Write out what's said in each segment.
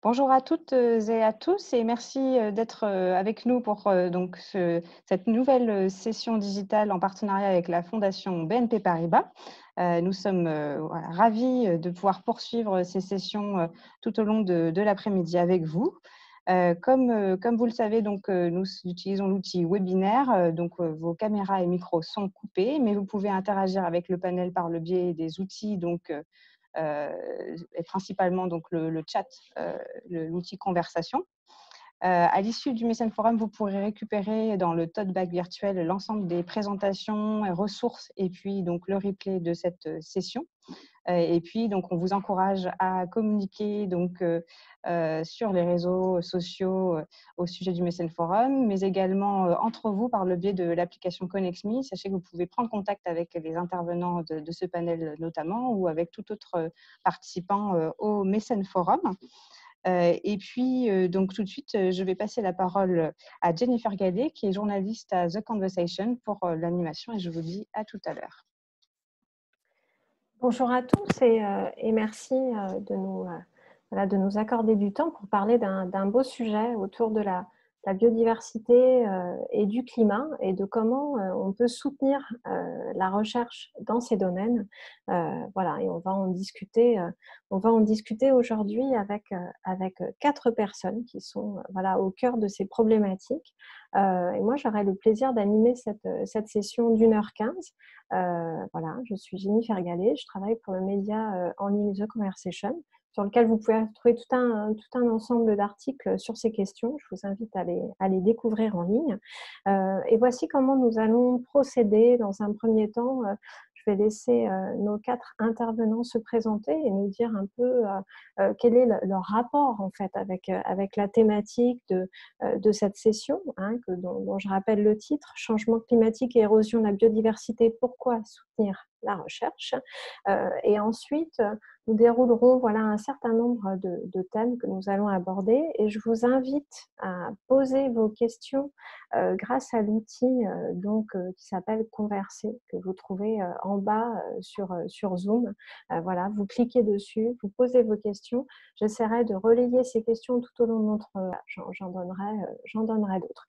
Bonjour à toutes et à tous et merci d'être avec nous pour cette nouvelle session digitale en partenariat avec la Fondation BNP Paribas. Nous sommes voilà, ravis de pouvoir poursuivre ces sessions tout au long de l'après-midi avec vous. Comme vous le savez, nous utilisons l'outil webinaire, vos caméras et micros sont coupés, mais vous pouvez interagir avec le panel par le biais des outils et principalement le chat, l'outil conversation. À l'issue du Mécène Forum, vous pourrez récupérer dans le tote bag virtuel l'ensemble des présentations, ressources et puis donc le replay de cette session. Et puis donc on vous encourage à communiquer sur les réseaux sociaux au sujet du Mécène Forum, mais également entre vous par le biais de l'application ConnexMe. Sachez que vous pouvez prendre contact avec les intervenants de ce panel notamment ou avec tout autre participant au Mécène Forum. Et puis, donc tout de suite, je vais passer la parole à Jennifer Gallet, qui est journaliste à The Conversation pour l'animation, et je vous dis à tout à l'heure. Bonjour à tous et merci de nous accorder du temps pour parler d'un beau sujet autour de la biodiversité et du climat et de comment on peut soutenir la recherche dans ces domaines. Voilà, et on va en discuter aujourd'hui avec 4 personnes qui sont au cœur de ces problématiques. Et moi, j'aurai le plaisir d'animer cette session d'1h15. Voilà, je suis Jennifer Gallet, je travaille pour le média en ligne The Conversation, sur lequel vous pouvez trouver tout un ensemble d'articles sur ces questions. Je vous invite à les découvrir en ligne. Et voici comment nous allons procéder. Dans un premier temps, je vais laisser nos 4 intervenants se présenter et nous dire un peu quel est leur rapport en fait avec la thématique de cette session, hein, dont je rappelle le titre: Changement climatique et érosion de la biodiversité, pourquoi soutenir la recherche. Et ensuite, nous déroulerons un certain nombre de thèmes que nous allons aborder et je vous invite à poser vos questions grâce à l'outil qui s'appelle Converser, que vous trouvez en bas sur Zoom. Voilà, vous cliquez dessus, vous posez vos questions. J'essaierai de relayer ces questions tout au long de notre... J'en donnerai d'autres.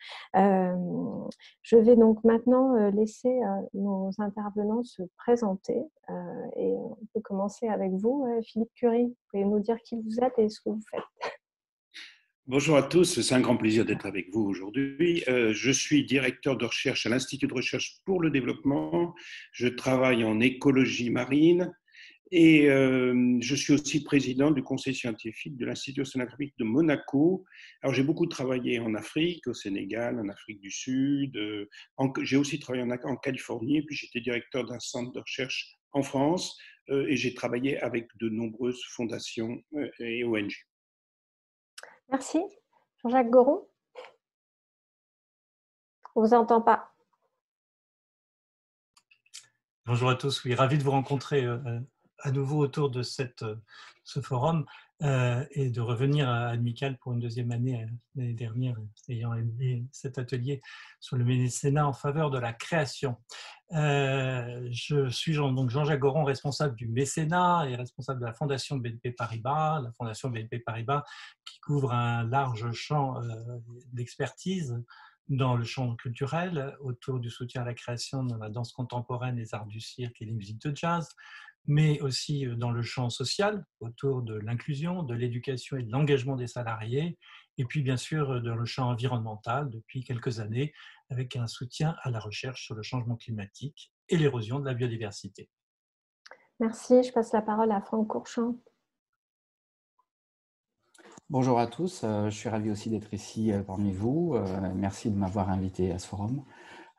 Je vais donc maintenant laisser nos intervenants se présenter et on peut commencer avec vous, Philippe Curie. Vous pouvez nous dire qui vous êtes et ce que vous faites. Bonjour à tous, c'est un grand plaisir d'être avec vous aujourd'hui. Je suis directeur de recherche à l'Institut de recherche pour le développement. Je travaille en écologie marine et je suis aussi président du conseil scientifique de l'Institut océanographique de Monaco. Alors j'ai beaucoup travaillé en Afrique, au Sénégal, en Afrique du Sud. J'ai aussi travaillé en Californie et puis j'étais directeur d'un centre de recherche en France et j'ai travaillé avec de nombreuses fondations et ONG. Merci. Jean-Jacques Goron. On ne vous entend pas. Bonjour à tous, oui, ravi de vous rencontrer à nouveau autour de ce forum et de revenir à Admical pour une deuxième année l'année dernière, ayant aimé cet atelier sur le mécénat en faveur de la création. Je suis donc Jean-Jacques Goron, responsable du mécénat et responsable de la Fondation BNP Paribas, la Fondation BNP Paribas qui couvre un large champ d'expertise dans le champ culturel, autour du soutien à la création dans la danse contemporaine, les arts du cirque et les musiques de jazz, mais aussi dans le champ social, autour de l'inclusion, de l'éducation et de l'engagement des salariés, et puis bien sûr dans le champ environnemental depuis quelques années, avec un soutien à la recherche sur le changement climatique et l'érosion de la biodiversité. Merci, je passe la parole à Franck Courchamp. Bonjour à tous, je suis ravi aussi d'être ici parmi vous. Merci de m'avoir invité à ce forum.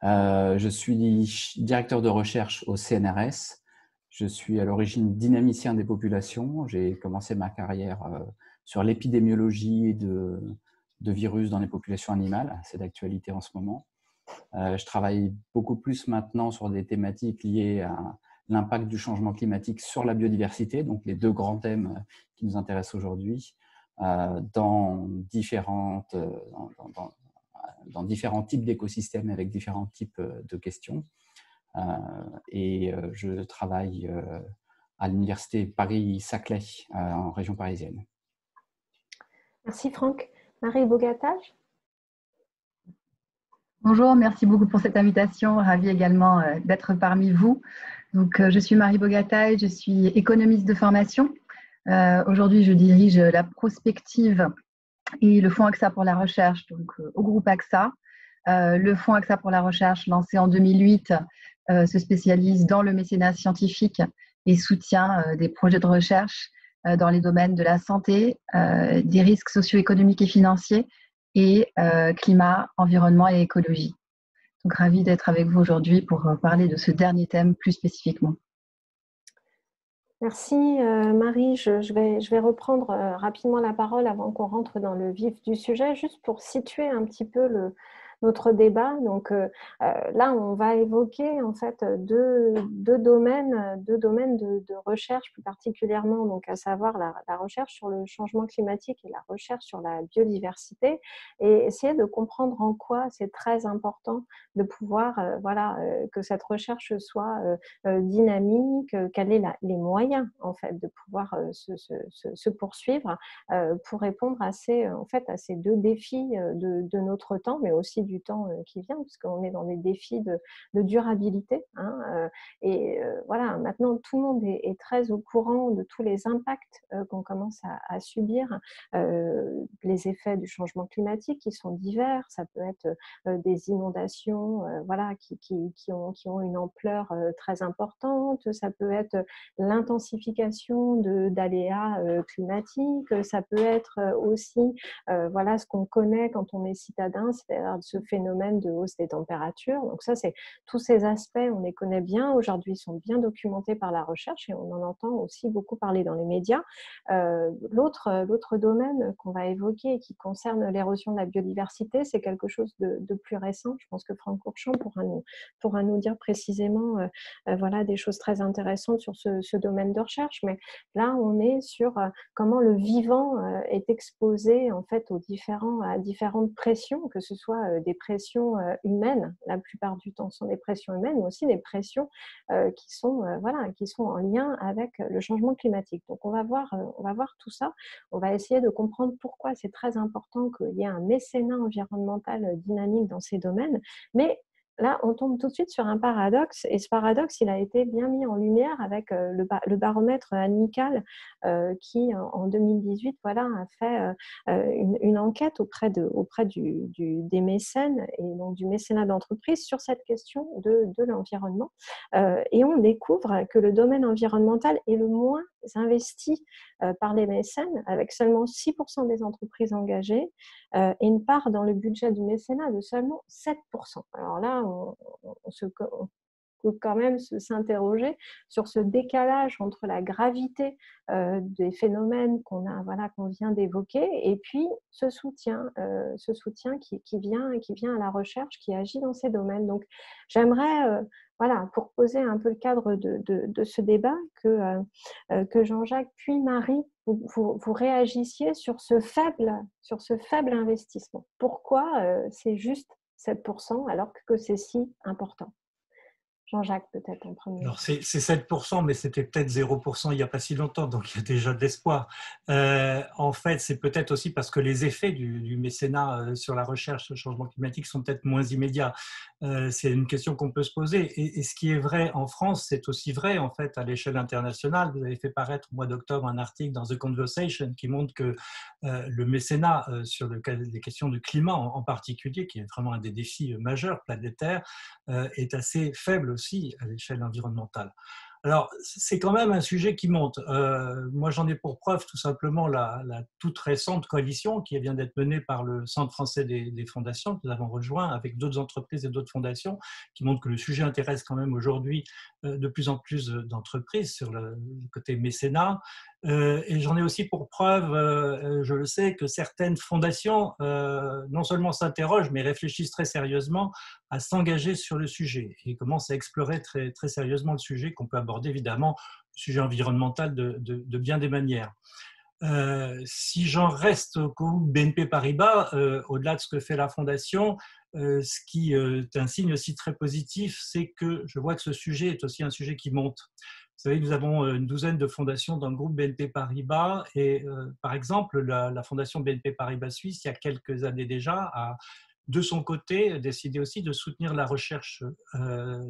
Je suis directeur de recherche au CNRS. Je suis à l'origine dynamicien des populations. J'ai commencé ma carrière sur l'épidémiologie de virus dans les populations animales. C'est d'actualité en ce moment. Je travaille beaucoup plus maintenant sur des thématiques liées à l'impact du changement climatique sur la biodiversité, donc les 2 grands thèmes qui nous intéressent aujourd'hui. Dans différents types d'écosystèmes avec différents types de questions. Et je travaille à l'université Paris-Saclay en région parisienne. Merci Franck. Marie Bogatage. Bonjour, merci beaucoup pour cette invitation. Ravie également d'être parmi vous. Donc, je suis Marie Bogataille, je suis économiste de formation. Aujourd'hui, je dirige la prospective et le Fonds AXA pour la recherche, donc au groupe AXA. Le Fonds AXA pour la recherche, lancé en 2008, se spécialise dans le mécénat scientifique et soutient des projets de recherche dans les domaines de la santé, des risques socio-économiques et financiers, et climat, environnement et écologie. Donc, ravie d'être avec vous aujourd'hui pour parler de ce dernier thème plus spécifiquement. Merci Marie. Je vais reprendre rapidement la parole avant qu'on rentre dans le vif du sujet, juste pour situer un petit peu notre débat. Donc là, on va évoquer en fait deux domaines de recherche plus particulièrement, donc à savoir la recherche sur le changement climatique et la recherche sur la biodiversité, et essayer de comprendre en quoi c'est très important de pouvoir que cette recherche soit dynamique, quels sont les moyens en fait de pouvoir se poursuivre pour répondre à ces deux défis de notre temps, mais aussi du temps qui vient, parce qu'on est dans des défis de durabilité. Voilà, maintenant tout le monde est très au courant de tous les impacts qu'on commence à subir, les effets du changement climatique qui sont divers. Ça peut être des inondations qui ont une ampleur très importante, ça peut être l'intensification d'aléas climatiques, ça peut être aussi ce qu'on connaît quand on est citadin, c'est-à-dire ce phénomène de hausse des températures. Donc ça, c'est tous ces aspects, on les connaît bien. Aujourd'hui, ils sont bien documentés par la recherche et on en entend aussi beaucoup parler dans les médias. L'autre domaine qu'on va évoquer et qui concerne l'érosion de la biodiversité, c'est quelque chose de plus récent. Je pense que Franck Courchon pourra nous dire précisément des choses très intéressantes sur ce domaine de recherche. Mais là, on est sur comment le vivant est exposé en fait à différentes pressions, que ce soit des pressions humaines, la plupart du temps sont des pressions humaines, mais aussi des pressions qui sont en lien avec le changement climatique. Donc on va voir tout ça. On va essayer de comprendre pourquoi c'est très important qu'il y ait un mécénat environnemental dynamique dans ces domaines. Mais là, on tombe tout de suite sur un paradoxe, et ce paradoxe, il a été bien mis en lumière avec le baromètre amical qui, en 2018, a fait une enquête auprès des mécènes et donc du mécénat d'entreprise sur cette question de l'environnement. Et on découvre que le domaine environnemental est le moins investi par les mécènes, avec seulement 6% des entreprises engagées et une part dans le budget du mécénat de seulement 7%. Alors là, on peut quand même s'interroger sur ce décalage entre la gravité des phénomènes qu'on vient d'évoquer et puis ce soutien qui vient à la recherche, qui agit dans ces domaines. Donc, j'aimerais, pour poser un peu le cadre de ce débat, que Jean-Jacques puis Marie, vous réagissiez sur ce faible investissement. Pourquoi c'est juste 7% alors que c'est si important? Jean-Jacques, peut-être en premier. Alors, c'est 7%, mais c'était peut-être 0% il n'y a pas si longtemps, donc il y a déjà de l'espoir. En fait, c'est peut-être aussi parce que les effets du mécénat sur la recherche sur le changement climatique sont peut-être moins immédiats. C'est une question qu'on peut se poser. Et ce qui est vrai en France, c'est aussi vrai en fait à l'échelle internationale. Vous avez fait paraître au mois d'octobre un article dans The Conversation qui montre que le mécénat sur les questions du climat en particulier, qui est vraiment un des défis majeurs planétaires, est assez faible aussi à l'échelle environnementale. Alors, c'est quand même un sujet qui monte. Moi, j'en ai pour preuve tout simplement la toute récente coalition qui vient d'être menée par le Centre français des fondations, que nous avons rejoint avec d'autres entreprises et d'autres fondations, qui montrent que le sujet intéresse quand même aujourd'hui de plus en plus d'entreprises sur le côté mécénat. Et j'en ai aussi pour preuve, je le sais, que certaines fondations non seulement s'interrogent, mais réfléchissent très sérieusement à s'engager sur le sujet et commencent à explorer très, très sérieusement le sujet qu'on peut aborder évidemment, le sujet environnemental de bien des manières. Si j'en reste au groupe BNP Paribas, au-delà de ce que fait la Fondation, ce qui est un signe aussi très positif, c'est que je vois que ce sujet est aussi un sujet qui monte. savez, nous avons une douzaine de fondations dans le groupe BNP Paribas et par exemple, la fondation BNP Paribas Suisse, il y a quelques années déjà, a de son côté décidé aussi de soutenir la recherche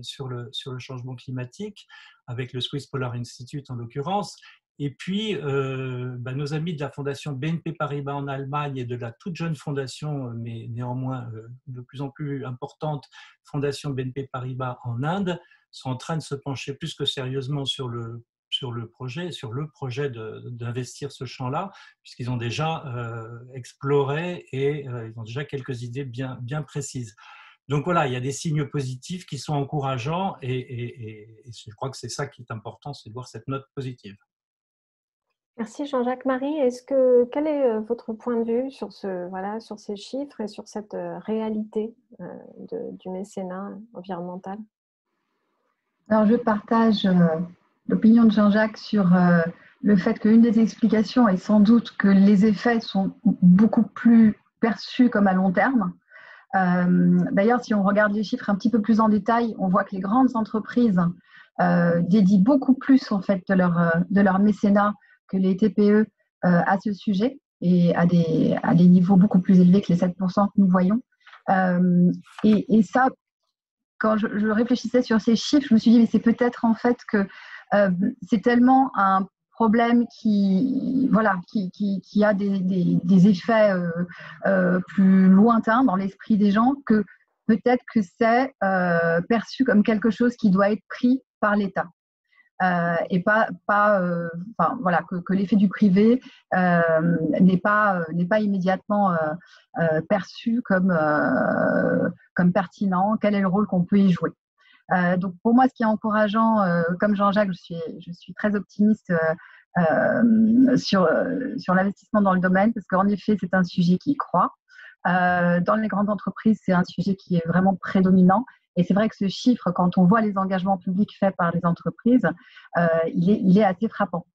sur le changement climatique avec le Swiss Polar Institute en l'occurrence. Et puis, nos amis de la fondation BNP Paribas en Allemagne et de la toute jeune fondation, mais néanmoins de plus en plus importante, fondation BNP Paribas en Inde, sont en train de se pencher plus que sérieusement sur le projet d'investir ce champ-là, puisqu'ils ont déjà exploré et ils ont déjà quelques idées bien précises. Donc voilà, il y a des signes positifs qui sont encourageants et je crois que c'est ça qui est important, c'est de voir cette note positive. Merci Jean-Jacques. Marie, quel est votre point de vue sur sur ces chiffres et sur cette réalité du mécénat environnemental? Alors, je partage l'opinion de Jean-Jacques sur le fait qu'une des explications est sans doute que les effets sont beaucoup plus perçus comme à long terme. D'ailleurs, si on regarde les chiffres un petit peu plus en détail, on voit que les grandes entreprises dédient beaucoup plus en fait de leur mécénat que les TPE à ce sujet et à des niveaux beaucoup plus élevés que les 7% que nous voyons. Et ça, quand je réfléchissais sur ces chiffres, je me suis dit, mais c'est peut-être en fait que c'est tellement un problème qui a des effets plus lointains dans l'esprit des gens, que peut-être que c'est perçu comme quelque chose qui doit être pris par l'État. Et que l'effet du privé n'est pas immédiatement perçu comme pertinent. Quel est le rôle qu'on peut y jouer? Donc pour moi, ce qui est encourageant, comme Jean-Jacques, je suis très optimiste sur l'investissement dans le domaine, parce qu'en effet, c'est un sujet qui croît. Dans les grandes entreprises, c'est un sujet qui est vraiment prédominant. Et c'est vrai que ce chiffre, quand on voit les engagements publics faits par les entreprises, il est assez frappant.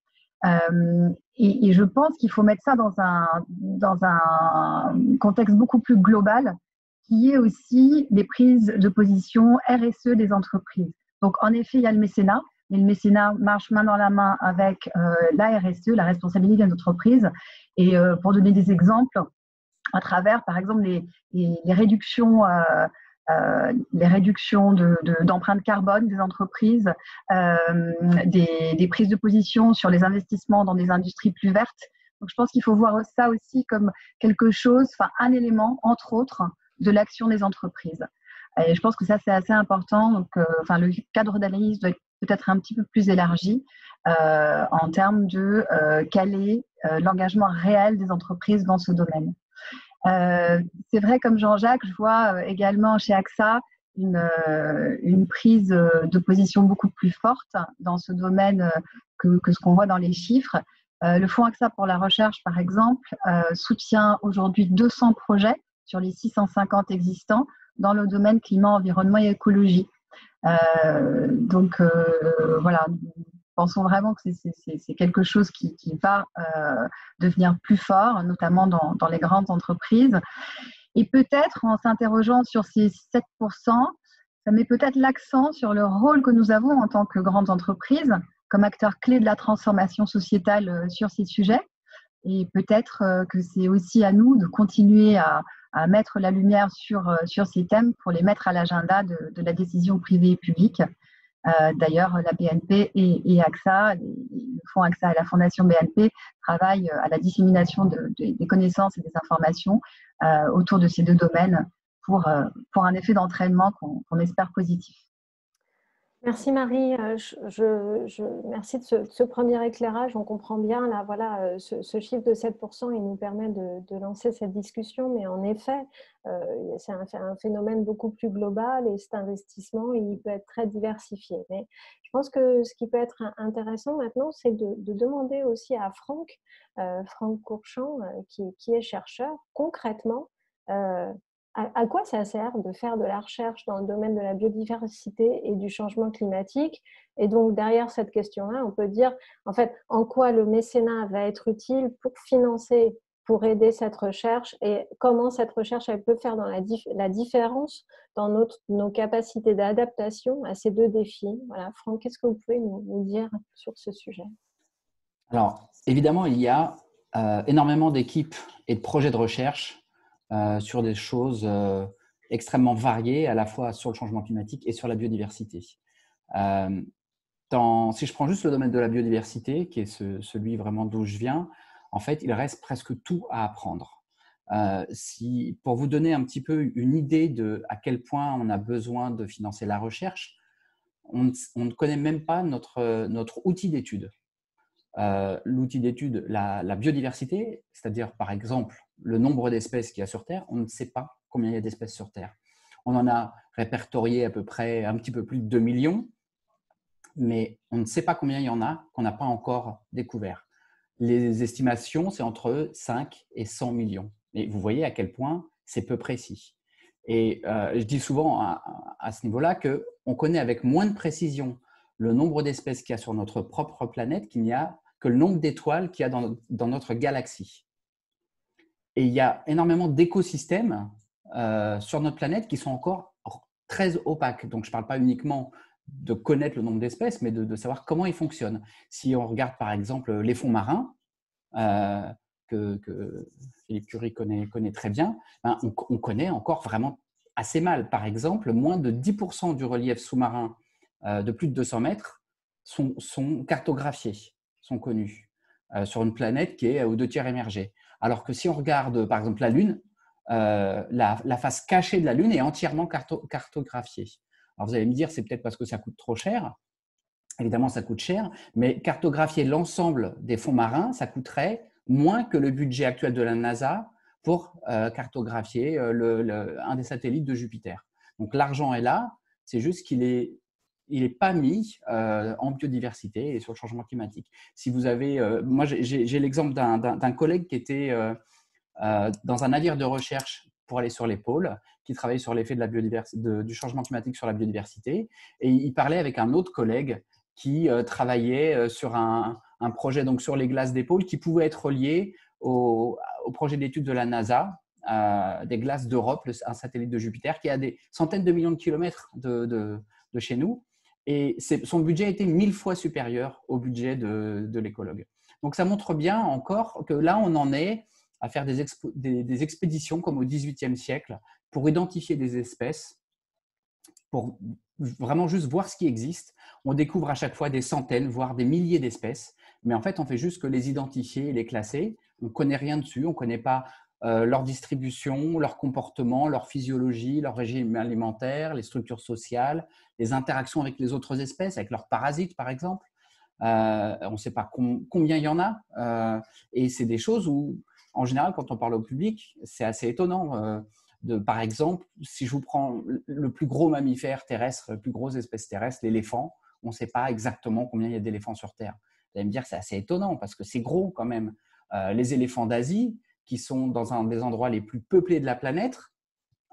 Et je pense qu'il faut mettre ça dans un contexte beaucoup plus global, qui est aussi les prises de position RSE des entreprises. Donc, en effet, il y a le mécénat, mais le mécénat marche main dans la main avec la RSE, la responsabilité des entreprises. Et pour donner des exemples, à travers, par exemple, les réductions d'empreinte carbone des entreprises, des prises de position sur les investissements dans des industries plus vertes. Donc, je pense qu'il faut voir ça aussi comme quelque chose, un élément, entre autres, de l'action des entreprises. Et je pense que ça, c'est assez important. Donc, le cadre d'analyse doit être peut-être un petit peu plus élargi en termes de quel est l'engagement réel des entreprises dans ce domaine. C'est vrai, comme Jean-Jacques, je vois également chez AXA une prise de position beaucoup plus forte dans ce domaine que ce qu'on voit dans les chiffres. Le Fonds AXA pour la recherche, par exemple, soutient aujourd'hui 200 projets sur les 650 existants dans le domaine climat, environnement et écologie. Voilà, nous pensons vraiment que c'est quelque chose qui va devenir plus fort, notamment dans les grandes entreprises. Et peut-être, en s'interrogeant sur ces 7%, ça met peut-être l'accent sur le rôle que nous avons en tant que grandes entreprises, comme acteurs clés de la transformation sociétale sur ces sujets. Et peut-être que c'est aussi à nous de continuer à mettre la lumière sur ces thèmes pour les mettre à l'agenda de la décision privée et publique. D'ailleurs, la BNP et AXA, le fonds AXA et la fondation BNP travaillent à la dissémination des connaissances et des informations autour de ces deux domaines pour un effet d'entraînement qu'on espère positif. Merci Marie, merci de ce premier éclairage. On comprend bien là, voilà, ce chiffre de 7%, il nous permet de lancer cette discussion, mais en effet, c'est un phénomène beaucoup plus global et cet investissement, il peut être très diversifié. Mais je pense que ce qui peut être intéressant maintenant, c'est de demander aussi à Franck Courchamp, qui est chercheur, concrètement, à quoi ça sert de faire de la recherche dans le domaine de la biodiversité et du changement climatique? Et donc, derrière cette question-là, on peut dire, en fait, en quoi le mécénat va être utile pour financer pour aider cette recherche et comment cette recherche elle peut faire dans la différence dans nos capacités d'adaptation à ces deux défis. Voilà, Franck, qu'est-ce que vous pouvez nous dire sur ce sujet? Alors, évidemment, il y a énormément d'équipes et de projets de recherche sur des choses extrêmement variées, à la fois sur le changement climatique et sur la biodiversité. Si je prends juste le domaine de la biodiversité, qui est celui vraiment d'où je viens, en fait, il reste presque tout à apprendre. Pour vous donner un petit peu une idée de à quel point on a besoin de financer la recherche, on ne connaît même pas notre outil d'étude. L'outil d'étude, la biodiversité, c'est-à-dire par exemple le nombre d'espèces qu'il y a sur Terre, on ne sait pas combien il y a d'espèces sur Terre. On en a répertorié à peu près un petit peu plus de 2 millions, mais on ne sait pas combien il y en a qu'on n'a pas encore découvert. Les estimations, c'est entre 5 et 100 millions. Et vous voyez à quel point c'est peu précis. Et je dis souvent à ce niveau-là qu'on connaît avec moins de précision le nombre d'espèces qu'il y a sur notre propre planète qu'il n'y a que le nombre d'étoiles qu'il y a dans notre galaxie. Et il y a énormément d'écosystèmes sur notre planète qui sont encore très opaques. Donc, je ne parle pas uniquement de connaître le nombre d'espèces, mais de savoir comment ils fonctionnent. Si on regarde par exemple les fonds marins, que Philippe Curie connaît très bien, on connaît encore vraiment assez mal. Par exemple, moins de 10% du relief sous-marin de plus de 200 mètres sont cartographiés, sont connus, sur une planète qui est aux 2/3 émergée. Alors que si on regarde par exemple la Lune, la face cachée de la Lune est entièrement cartographiée. Alors vous allez me dire, c'est peut-être parce que ça coûte trop cher. Évidemment, ça coûte cher, mais cartographier l'ensemble des fonds marins, ça coûterait moins que le budget actuel de la NASA pour cartographier un des satellites de Jupiter. Donc l'argent est là, c'est juste qu'il n'est pas mis en biodiversité et sur le changement climatique. Si vous avez, moi j'ai l'exemple d'un collègue qui était dans un navire de recherche pour aller sur les pôles, qui travaillait sur l'effet du changement climatique sur la biodiversité, et il parlait avec un autre collègue qui travaillait sur un projet donc sur les glaces des pôles qui pouvait être relié au projet d'étude de la NASA des glaces d'Europe, un satellite de Jupiter qui est à des centaines de millions de kilomètres de chez nous. Et son budget était 1000 fois supérieur au budget de l'écologue. Donc, ça montre bien encore que là, on en est à faire des expéditions comme au XVIIIe siècle pour identifier des espèces, pour vraiment juste voir ce qui existe. On découvre à chaque fois des centaines, voire des milliers d'espèces, mais en fait, on fait juste que les identifier et les classer. On ne connaît rien dessus, on ne connaît pas leur distribution, leur comportement, leur physiologie, leur régime alimentaire, les structures sociales, les interactions avec les autres espèces, avec leurs parasites par exemple. On ne sait pas combien il y en a. Et c'est des choses où, en général, quand on parle au public, c'est assez étonnant. Par exemple, si je vous prends le plus gros mammifère terrestre, la plus grosse espèce terrestre, l'éléphant, on ne sait pas exactement combien il y a d'éléphants sur Terre. Vous allez me dire que c'est assez étonnant parce que c'est gros quand même. Les éléphants d'Asie, qui sont dans un des endroits les plus peuplés de la planète,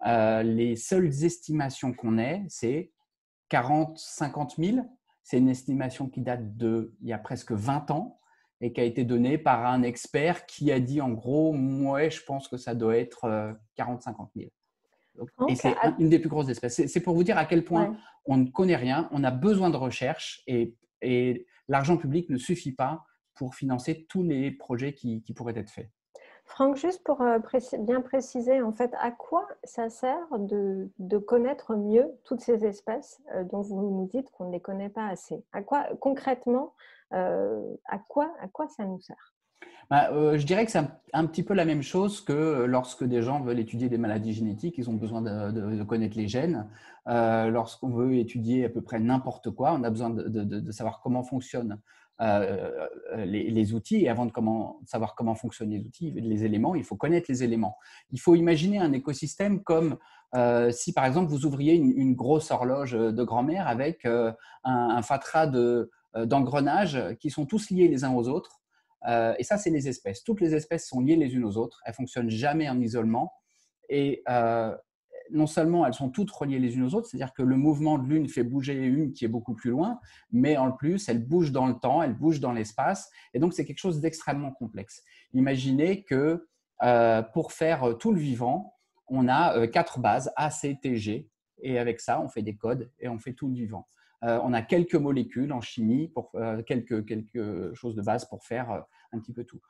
les seules estimations qu'on ait, c'est 40-50 000. C'est une estimation qui date d'il y a presque 20 ans et qui a été donnée par un expert qui a dit en gros, ouais, je pense que ça doit être 40-50 000. Et c'est une des plus grosses espèces. C'est pour vous dire à quel point on ne connaît rien, on a besoin de recherche et l'argent public ne suffit pas pour financer tous les projets qui pourraient être faits. Franck, juste pour bien préciser, en fait, à quoi ça sert de connaître mieux toutes ces espèces dont vous nous dites qu'on ne les connaît pas assez? À quoi, concrètement, à quoi ça nous sert? Je dirais que c'est un petit peu la même chose que lorsque des gens veulent étudier des maladies génétiques, ils ont besoin de connaître les gènes. Lorsqu'on veut étudier à peu près n'importe quoi, on a besoin de savoir comment fonctionnent les outils. Et avant de savoir comment fonctionnent les outils, les éléments, il faut connaître les éléments. Il faut imaginer un écosystème comme si, par exemple, vous ouvriez une grosse horloge de grand-mère avec un fatras d'engrenages qui sont tous liés les uns aux autres. Et ça, c'est les espèces. Toutes les espèces sont liées les unes aux autres. Elles ne fonctionnent jamais en isolement. Et non seulement elles sont toutes reliées les unes aux autres, c'est-à-dire que le mouvement de l'une fait bouger une qui est beaucoup plus loin, mais en plus, elles bougent dans le temps, elles bougent dans l'espace. Et donc, c'est quelque chose d'extrêmement complexe. Imaginez que pour faire tout le vivant, on a 4 bases, A, C, T, G. Et avec ça, on fait des codes et on fait tout le vivant. On a quelques molécules en chimie, pour, quelques choses de base pour faire un petit peu tout.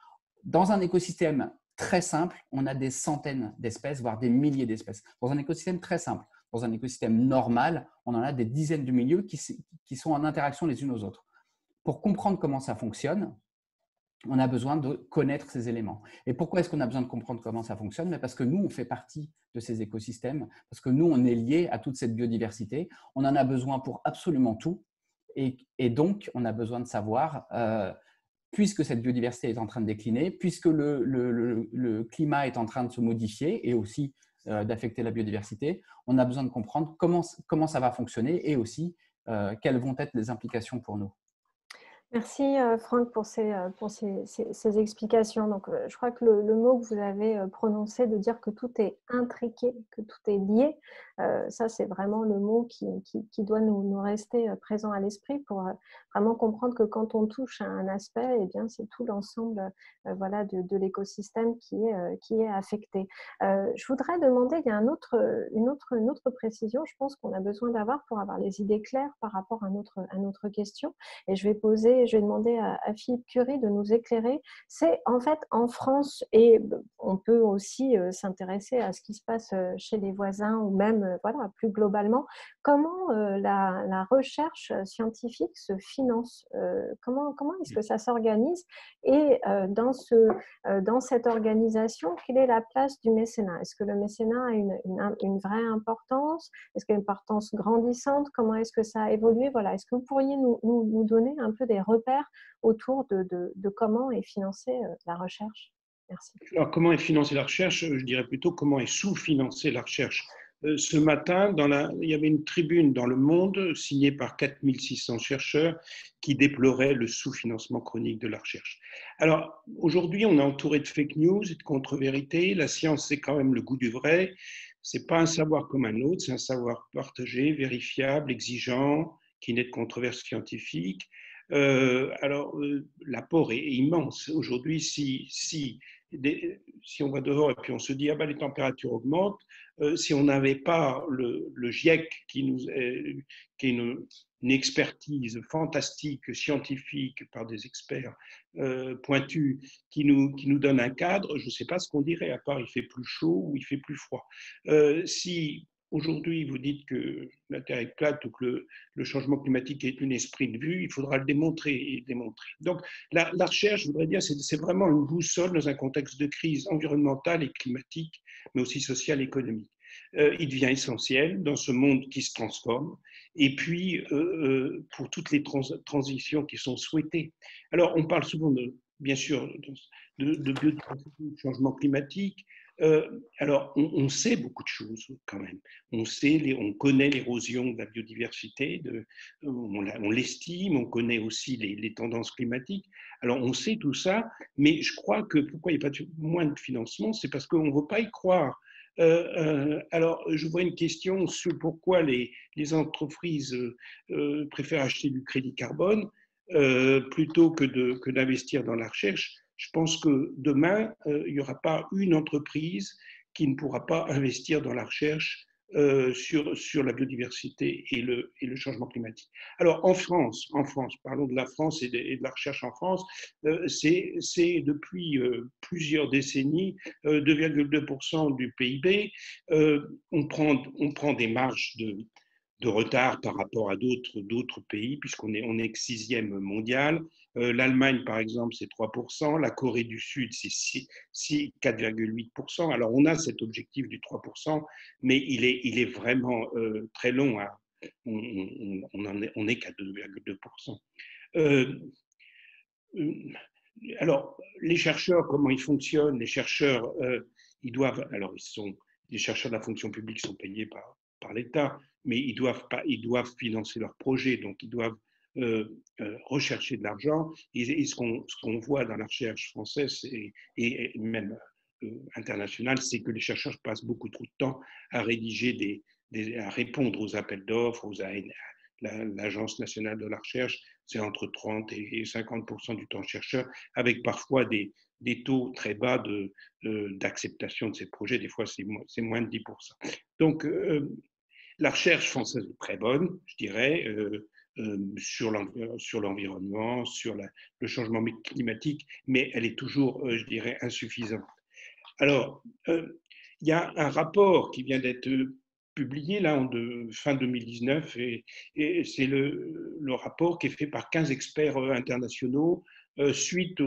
Dans un écosystème très simple, on a des centaines d'espèces, voire des milliers d'espèces. Dans un écosystème très simple, dans un écosystème normal, on en a des dizaines de milieux qui sont en interaction les unes aux autres. Pour comprendre comment ça fonctionne, on a besoin de connaître ces éléments. Et pourquoi est-ce qu'on a besoin de comprendre comment ça fonctionne? Mais parce que nous, on fait partie de ces écosystèmes, parce que nous, on est liés à toute cette biodiversité. On en a besoin pour absolument tout. Et donc, on a besoin de savoir, puisque cette biodiversité est en train de décliner, puisque le climat est en train de se modifier et aussi d'affecter la biodiversité, on a besoin de comprendre comment ça va fonctionner et aussi quelles vont être les implications pour nous. Merci Franck pour ces explications. Donc, je crois que le mot que vous avez prononcé de dire que tout est intriqué, que tout est lié, ça c'est vraiment le mot qui doit nous rester présent à l'esprit pour vraiment comprendre que quand on touche à un aspect, eh bien, c'est tout l'ensemble voilà, de l'écosystème qui est affecté. Je voudrais demander, il y a une autre précision, je pense qu'on a besoin d'avoir pour avoir les idées claires par rapport à notre question. Et je vais demander à Philippe Curie de nous éclairer. C'est en fait en France, et on peut aussi s'intéresser à ce qui se passe chez les voisins ou même voilà, plus globalement, comment la recherche scientifique se finance, comment est-ce que ça s'organise et dans cette organisation, quelle est la place du mécénat? Est-ce que le mécénat a une vraie importance? Est-ce qu'il y a une importance grandissante? Comment est-ce que ça a évolué? Voilà. Est-ce que vous pourriez nous donner un peu des repères autour de comment est financée la recherche? Merci. Alors, comment est financée la recherche? Je dirais plutôt comment est sous-financée la recherche. Ce matin, il y avait une tribune dans Le Monde signée par 4600 chercheurs qui déploraient le sous-financement chronique de la recherche. Alors, aujourd'hui, on est entouré de fake news et de contre-vérités. La science, c'est quand même le goût du vrai. Ce n'est pas un savoir comme un autre, c'est un savoir partagé, vérifiable, exigeant, qui naît de controverses scientifiques. L'apport est immense. Aujourd'hui, si on va dehors et puis on se dit ah ben, les températures augmentent, si on n'avait pas le GIEC qui est une expertise fantastique, scientifique, par des experts pointus, qui nous donne un cadre, je ne sais pas ce qu'on dirait, à part il fait plus chaud ou il fait plus froid. Si aujourd'hui vous dites que la Terre est plate ou que le changement climatique est un esprit de vue, il faudra le démontrer et démontrer. Donc la recherche, je voudrais dire, c'est vraiment une boussole dans un contexte de crise environnementale et climatique, mais aussi sociale et économique. Il devient essentiel dans ce monde qui se transforme et puis pour toutes les transitions qui sont souhaitées. Alors on parle souvent bien sûr de biodiversité, de changement climatique. Alors, on sait beaucoup de choses quand même. On connaît l'érosion de la biodiversité, on l'estime, on connaît aussi les tendances climatiques. Alors, on sait tout ça, mais je crois que pourquoi il n'y a pas moins de financement, c'est parce qu'on ne veut pas y croire. Alors, je vois une question sur pourquoi les entreprises préfèrent acheter du crédit carbone plutôt que d'investir dans la recherche. Je pense que demain, il n'y aura pas une entreprise qui ne pourra pas investir dans la recherche sur la biodiversité et le changement climatique. Alors, en France, parlons de la France et de la recherche en France, c'est depuis plusieurs décennies 2,2% du PIB. On prend des marges de retard par rapport à d'autres pays, puisqu'on est 6e mondial. L'Allemagne, par exemple, c'est 3%. La Corée du Sud, c'est 4,8%. Alors, on a cet objectif du 3%, mais il est vraiment très long. On n'est qu'à 2,2%. Alors, les chercheurs, comment ils fonctionnent? Les chercheurs, les chercheurs de la fonction publique sont payés par l'État, mais ils doivent financer leurs projets, donc ils doivent rechercher de l'argent. Et ce qu'on voit dans la recherche française et même internationale, c'est que les chercheurs passent beaucoup trop de temps à rédiger à répondre aux appels d'offres, l'Agence nationale de la recherche, c'est entre 30 et 50% du temps chercheur, avec parfois des des taux très bas d'acceptation de ces projets. Des fois, c'est moins de 10%. Donc, la recherche française est très bonne, je dirais, sur l'environnement, sur le changement climatique, mais elle est toujours, je dirais, insuffisante. Alors, il y a un rapport qui vient d'être publié là fin 2019 et c'est le rapport qui est fait par 15 experts internationaux suite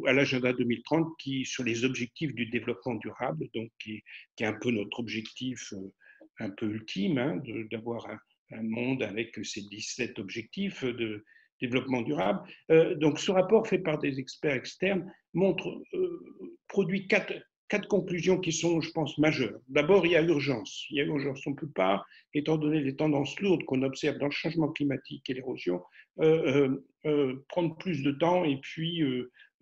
à l'agenda 2030 sur les objectifs du développement durable, donc qui est un peu notre objectif un peu ultime, hein, d'avoir un monde avec ces 17 objectifs de développement durable. Donc ce rapport fait par des experts externes produit quatre conclusions qui sont, je pense, majeures. D'abord, il y a urgence. Il y a urgence. On ne peut pas, étant donné les tendances lourdes qu'on observe dans le changement climatique et l'érosion, prendre plus de temps et puis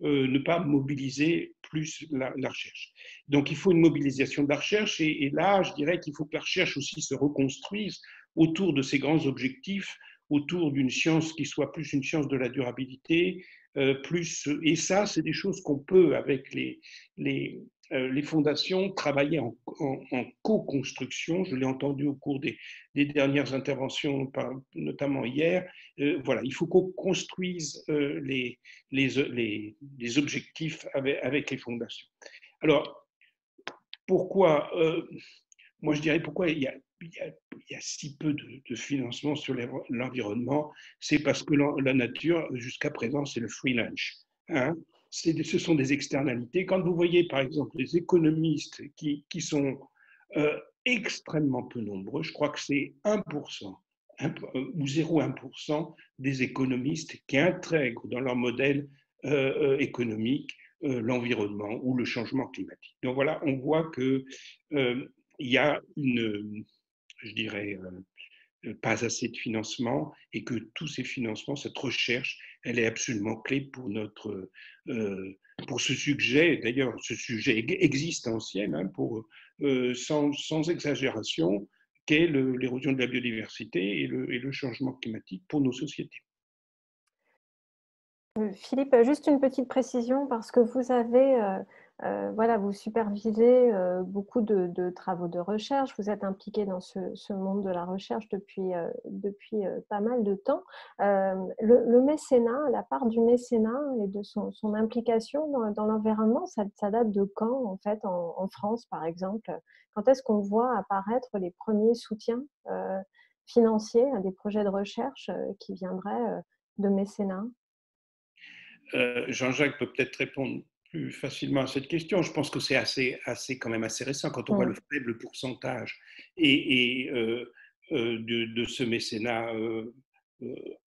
ne pas mobiliser plus la recherche. Donc, il faut une mobilisation de la recherche et là, je dirais qu'il faut que la recherche aussi se reconstruise autour de ces grands objectifs, autour d'une science qui soit plus une science de la durabilité, et ça, c'est des choses qu'on peut, avec les fondations, travailler en co-construction. Je l'ai entendu au cours des dernières interventions, notamment hier. Voilà, il faut qu'on construise les objectifs avec les fondations. Alors, pourquoi moi, je dirais pourquoi il y a si peu de financement sur l'environnement, c'est parce que la nature, jusqu'à présent, c'est le free lunch. Hein, ce sont des externalités. Quand vous voyez, par exemple, les économistes qui sont extrêmement peu nombreux, je crois que c'est 1% ou 0,1% des économistes qui intègrent dans leur modèle économique l'environnement ou le changement climatique. Donc voilà, on voit que il y a je dirais, pas assez de financement et que tous ces financements, cette recherche, elle est absolument clé pour ce sujet. D'ailleurs, ce sujet existentiel, hein, sans exagération, qu'est l'érosion de la biodiversité et le changement climatique pour nos sociétés. Philippe, juste une petite précision parce que vous avez, voilà, vous supervisez beaucoup de travaux de recherche, vous êtes impliqué dans ce monde de la recherche depuis pas mal de temps. Le mécénat, la part du mécénat et de son implication dans l'environnement, ça date de quand en fait en France par exemple? Quand est-ce qu'on voit apparaître les premiers soutiens financiers à des projets de recherche qui viendraient de mécénat? Jean-Jacques peut peut-être répondre plus facilement à cette question. Je pense que c'est quand même assez récent quand on voit le faible pourcentage de ce mécénat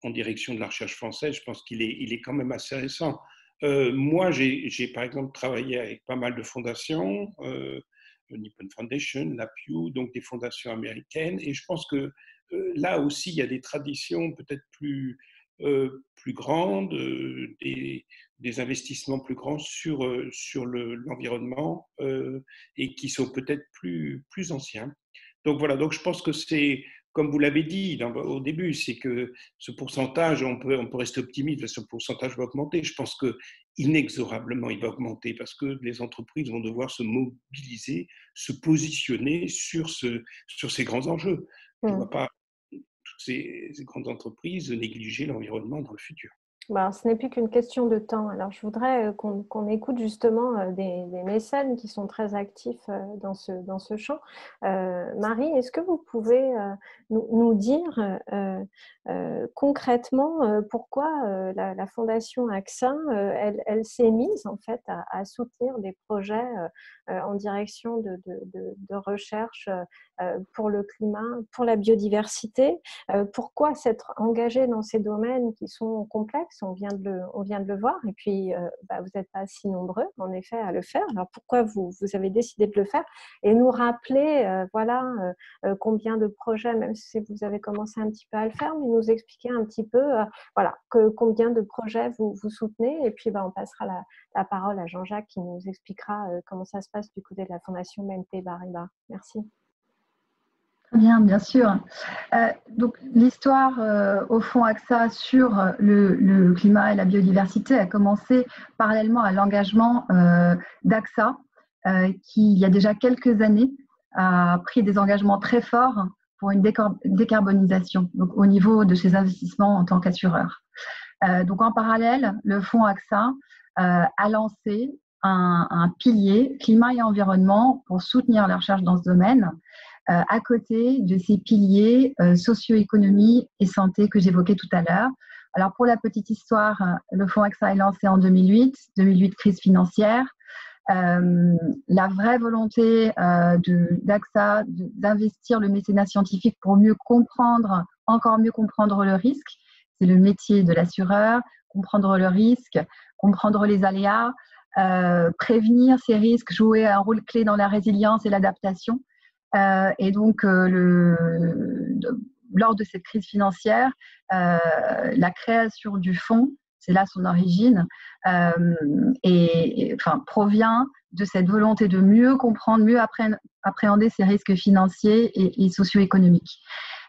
en direction de la recherche française. Je pense qu'il est quand même assez récent. Moi, j'ai par exemple travaillé avec pas mal de fondations, Nippon Foundation, la Pew, donc des fondations américaines, et je pense que là aussi, il y a des traditions peut-être plus grandes, des investissements plus grands sur l'environnement et qui sont peut-être plus anciens. Donc voilà, donc je pense que c'est, comme vous l'avez dit au début, c'est que ce pourcentage, on peut rester optimiste, ce pourcentage va augmenter. Je pense que inexorablement, il va augmenter parce que les entreprises vont devoir se mobiliser, se positionner sur ces grands enjeux. Je ne vois pas toutes ces grandes entreprises négliger l'environnement dans le futur. Ben, ce n'est plus qu'une question de temps. Alors, je voudrais qu'on écoute justement des mécènes qui sont très actifs dans ce champ. Marie, est-ce que vous pouvez nous dire concrètement pourquoi la Fondation AXA, elle s'est mise en fait à soutenir des projets en direction de recherche pour le climat, pour la biodiversité? Pourquoi s'être engagée dans ces domaines qui sont complexes? On vient de le voir, et puis vous n'êtes pas si nombreux en effet à le faire. Alors pourquoi vous avez décidé de le faire et nous rappeler combien de projets, même si vous avez commencé un petit peu à le faire, mais nous expliquer un petit peu combien de projets vous soutenez, et puis on passera la parole à Jean-Jacques qui nous expliquera comment ça se passe du côté de la Fondation BNP Paribas. Merci. Très bien, bien sûr. Donc, l'histoire, au fond, AXA sur le climat et la biodiversité a commencé parallèlement à l'engagement d'AXA, qui, il y a déjà quelques années, a pris des engagements très forts pour une décarbonisation, donc au niveau de ses investissements en tant qu'assureur. Donc, en parallèle, le fonds AXA a lancé un pilier climat et environnement pour soutenir la recherche dans ce domaine, à côté de ces piliers socio-économie et santé que j'évoquais tout à l'heure. Alors, pour la petite histoire, le fonds AXA est lancé en 2008 crise financière. La vraie volonté d'AXA d'investir le mécénat scientifique pour encore mieux comprendre le risque, c'est le métier de l'assureur, comprendre le risque, comprendre les aléas, prévenir ces risques, jouer un rôle clé dans la résilience et l'adaptation. Et donc, lors de cette crise financière, la création du fonds, c'est là son origine, provient de cette volonté de mieux comprendre, mieux appréhender ces risques financiers et socio-économiques.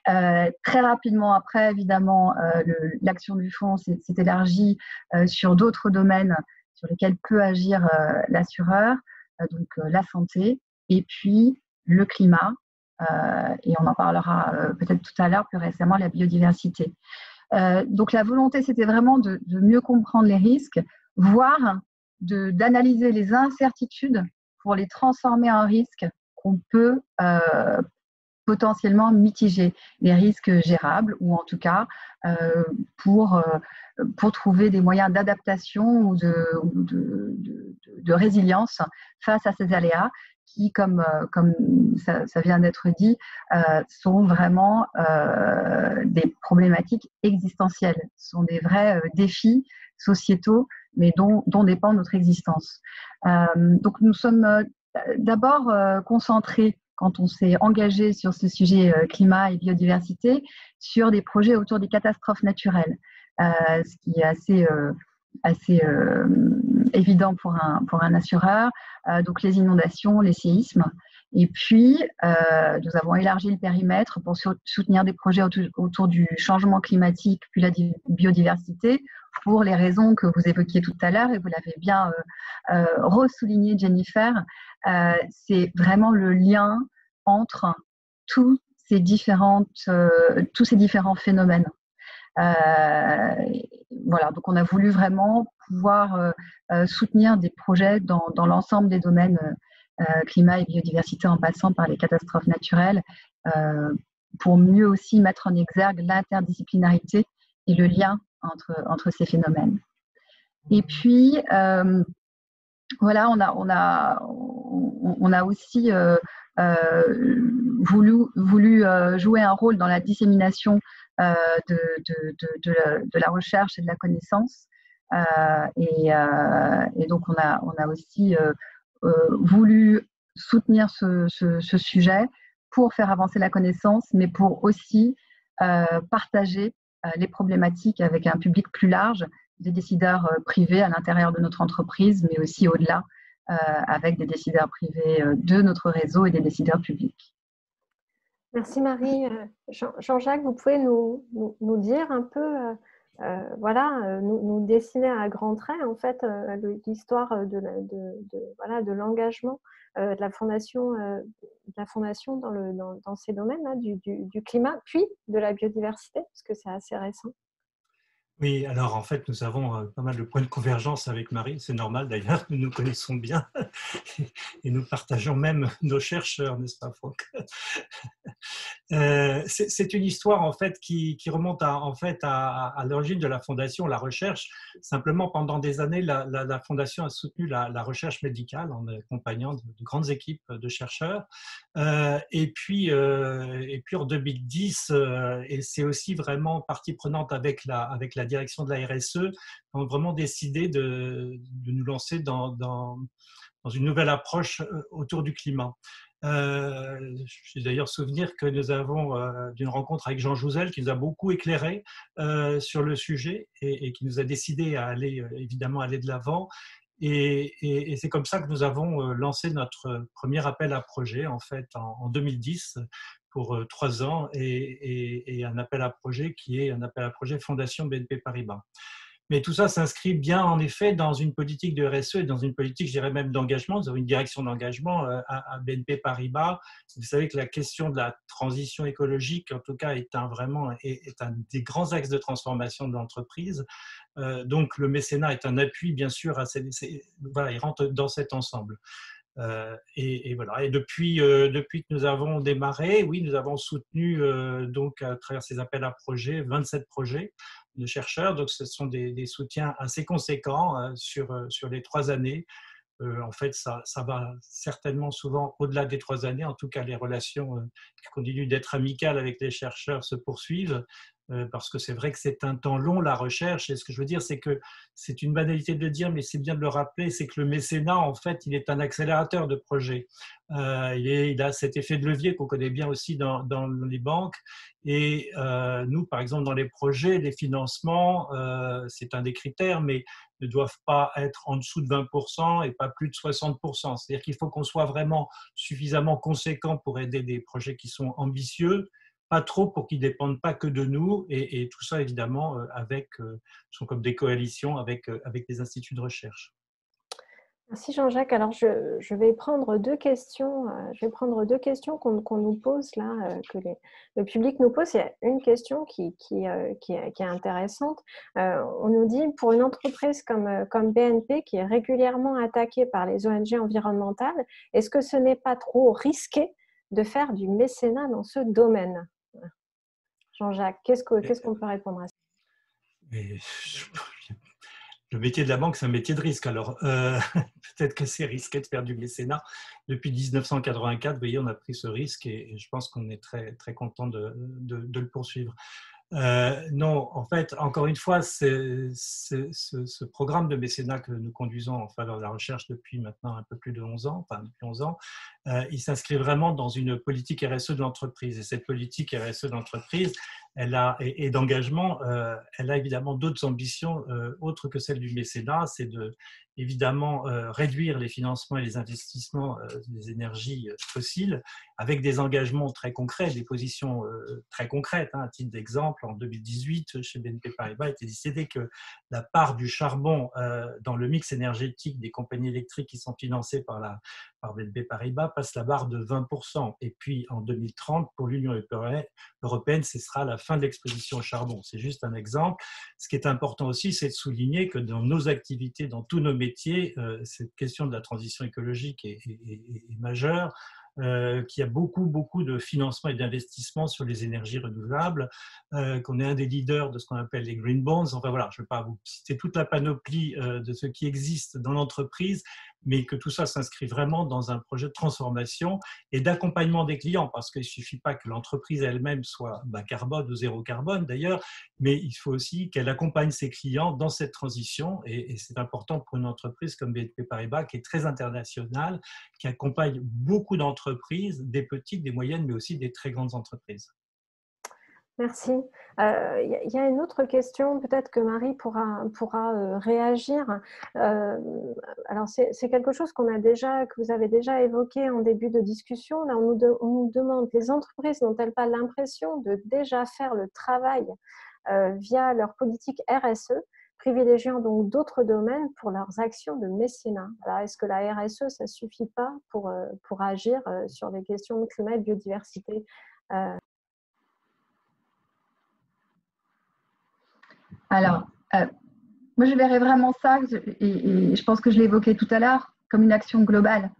Très rapidement après, évidemment, l'action du fonds s'est élargie sur d'autres domaines sur lesquels peut agir l'assureur, donc la santé, et puis le climat, et on en parlera peut-être tout à l'heure, plus récemment, la biodiversité. Donc la volonté, c'était vraiment de mieux comprendre les risques, voire d'analyser les incertitudes pour les transformer en risques qu'on peut potentiellement mitiger, les risques gérables, ou en tout cas pour trouver des moyens d'adaptation ou de résilience face à ces aléas qui, comme ça vient d'être dit, sont vraiment des problématiques existentielles, sont des vrais défis sociétaux, mais dont dépend notre existence. Donc nous sommes d'abord concentrés, quand on s'est engagé sur ce sujet climat et biodiversité, sur des projets autour des catastrophes naturelles, ce qui est assez évident pour un assureur, donc les inondations, les séismes. Et puis, nous avons élargi le périmètre pour soutenir des projets autour du changement climatique puis la biodiversité, pour les raisons que vous évoquiez tout à l'heure, et vous l'avez bien ressouligné, Jennifer. C'est vraiment le lien entre tous ces différents phénomènes. Voilà, donc on a voulu vraiment pouvoir soutenir des projets dans l'ensemble des domaines climat et biodiversité, en passant par les catastrophes naturelles, pour mieux aussi mettre en exergue l'interdisciplinarité et le lien entre ces phénomènes. Et puis, voilà, on a aussi voulu jouer un rôle dans la dissémination de la recherche et de la connaissance. Et donc, on a aussi voulu soutenir ce sujet pour faire avancer la connaissance, mais pour aussi partager les problématiques avec un public plus large, des décideurs privés à l'intérieur de notre entreprise, mais aussi au-delà, avec des décideurs privés de notre réseau et des décideurs publics. Merci Marie. Jean-Jacques, vous pouvez nous dire un peu, nous dessiner à grands traits en fait l'histoire de l'engagement de la fondation dans ces domaines-là, du climat, puis de la biodiversité, parce que c'est assez récent. Oui, alors en fait, nous avons pas mal de points de convergence avec Marie, c'est normal d'ailleurs, nous nous connaissons bien et nous partageons même nos chercheurs, n'est-ce pas, Franck? C'est une histoire en fait qui remonte à l'origine de la fondation, la recherche. Simplement, pendant des années, la fondation a soutenu la recherche médicale en accompagnant de grandes équipes de chercheurs. Et puis en 2010, et c'est aussi vraiment partie prenante avec la direction de la RSE, on a vraiment décidé de nous lancer dans une nouvelle approche autour du climat. J'ai d'ailleurs souvenir que nous avons d'une rencontre avec Jean Jouzel qui nous a beaucoup éclairé sur le sujet et qui nous a décidé à évidemment aller de l'avant. Et c'est comme ça que nous avons lancé notre premier appel à projet en fait en 2010 pour 3 ans et un appel à projet qui est un appel à projet Fondation BNP Paribas. Mais tout ça s'inscrit bien, en effet, dans une politique de RSE et dans une politique, je dirais même d'engagement. Nous avons une direction d'engagement à BNP Paribas. Vous savez que la question de la transition écologique, en tout cas, est un des grands axes de transformation de l'entreprise. Donc, le mécénat est un appui, bien sûr, voilà, il rentre dans cet ensemble. Et voilà. Et depuis que nous avons démarré, oui, nous avons soutenu donc à travers ces appels à projets 27 projets de chercheurs. Donc, ce sont des soutiens assez conséquents sur les 3 années. En fait, ça va certainement souvent au-delà des 3 années. En tout cas, les relations qui continuent d'être amicales avec les chercheurs se poursuivent. Parce que c'est vrai que c'est un temps long, la recherche. Et ce que je veux dire, c'est que c'est une banalité de le dire, mais c'est bien de le rappeler, c'est que le mécénat, en fait, il est un accélérateur de projets. Il a cet effet de levier qu'on connaît bien aussi dans les banques. Et nous, par exemple, dans les projets, les financements, c'est un des critères, mais ne doivent pas être en dessous de 20% et pas plus de 60%. C'est-à-dire qu'il faut qu'on soit vraiment suffisamment conséquent pour aider des projets qui sont ambitieux, pas trop pour qu'ils ne dépendent pas que de nous, et tout ça évidemment sont comme des coalitions avec les instituts de recherche. Merci Jean-Jacques. Alors je vais prendre 2 questions. Je vais prendre 2 questions qu'on nous pose là, que le public nous pose. Il y a une question qui est intéressante. On nous dit, pour une entreprise comme BNP qui est régulièrement attaquée par les ONG environnementales, est-ce que ce n'est pas trop risqué de faire du mécénat dans ce domaine? Jean-Jacques, qu'est-ce qu'on peut répondre à ça? Le métier de la banque, c'est un métier de risque. Alors, peut-être que c'est risqué de faire du mécénat. Depuis 1984, vous voyez, on a pris ce risque et je pense qu'on est très, très content de le poursuivre. Non, en fait, encore une fois, ce programme de mécénat que nous conduisons en faveur de la recherche depuis maintenant un peu plus de 11 ans, il s'inscrit vraiment dans une politique RSE de l'entreprise. Et cette politique RSE de l'entreprise, et d'engagement, elle a évidemment d'autres ambitions autres que celles du mécénat. C'est de évidemment réduire les financements et les investissements des énergies fossiles avec des engagements très concrets, des positions très concrètes. À titre d'exemple, en 2018, chez BNP Paribas, il a été décidé que la part du charbon dans le mix énergétique des compagnies électriques qui sont financées par BNP Paribas passe la barre de 20%. Et puis en 2030, pour l'Union européenne, ce sera la fin de l'exposition au charbon. C'est juste un exemple. Ce qui est important aussi, c'est de souligner que dans nos activités, dans tous nos métiers, cette question de la transition écologique est majeure. Qu'il y a beaucoup de financement et d'investissement sur les énergies renouvelables, qu'on est un des leaders de ce qu'on appelle les green bonds. Enfin voilà, je ne vais pas vous citer toute la panoplie de ce qui existe dans l'entreprise, mais que tout ça s'inscrit vraiment dans un projet de transformation et d'accompagnement des clients, parce qu'il ne suffit pas que l'entreprise elle-même soit bas carbone ou zéro carbone d'ailleurs, mais il faut aussi qu'elle accompagne ses clients dans cette transition, et c'est important pour une entreprise comme BNP Paribas qui est très internationale, qui accompagne beaucoup d'entreprises, des petites, des moyennes, mais aussi des très grandes entreprises. Merci. Il y a une autre question, peut-être que Marie pourra réagir. Alors, c'est quelque chose que vous avez déjà évoqué en début de discussion. Là, on nous demande, les entreprises n'ont-elles pas l'impression de déjà faire le travail via leur politique RSE, privilégiant donc d'autres domaines pour leurs actions de mécénat? Alors, est-ce que la RSE, ça ne suffit pas pour agir sur les questions de climat et de biodiversité? Alors, moi, je verrais vraiment ça, et je pense que je l'ai évoqué tout à l'heure, comme une action globale.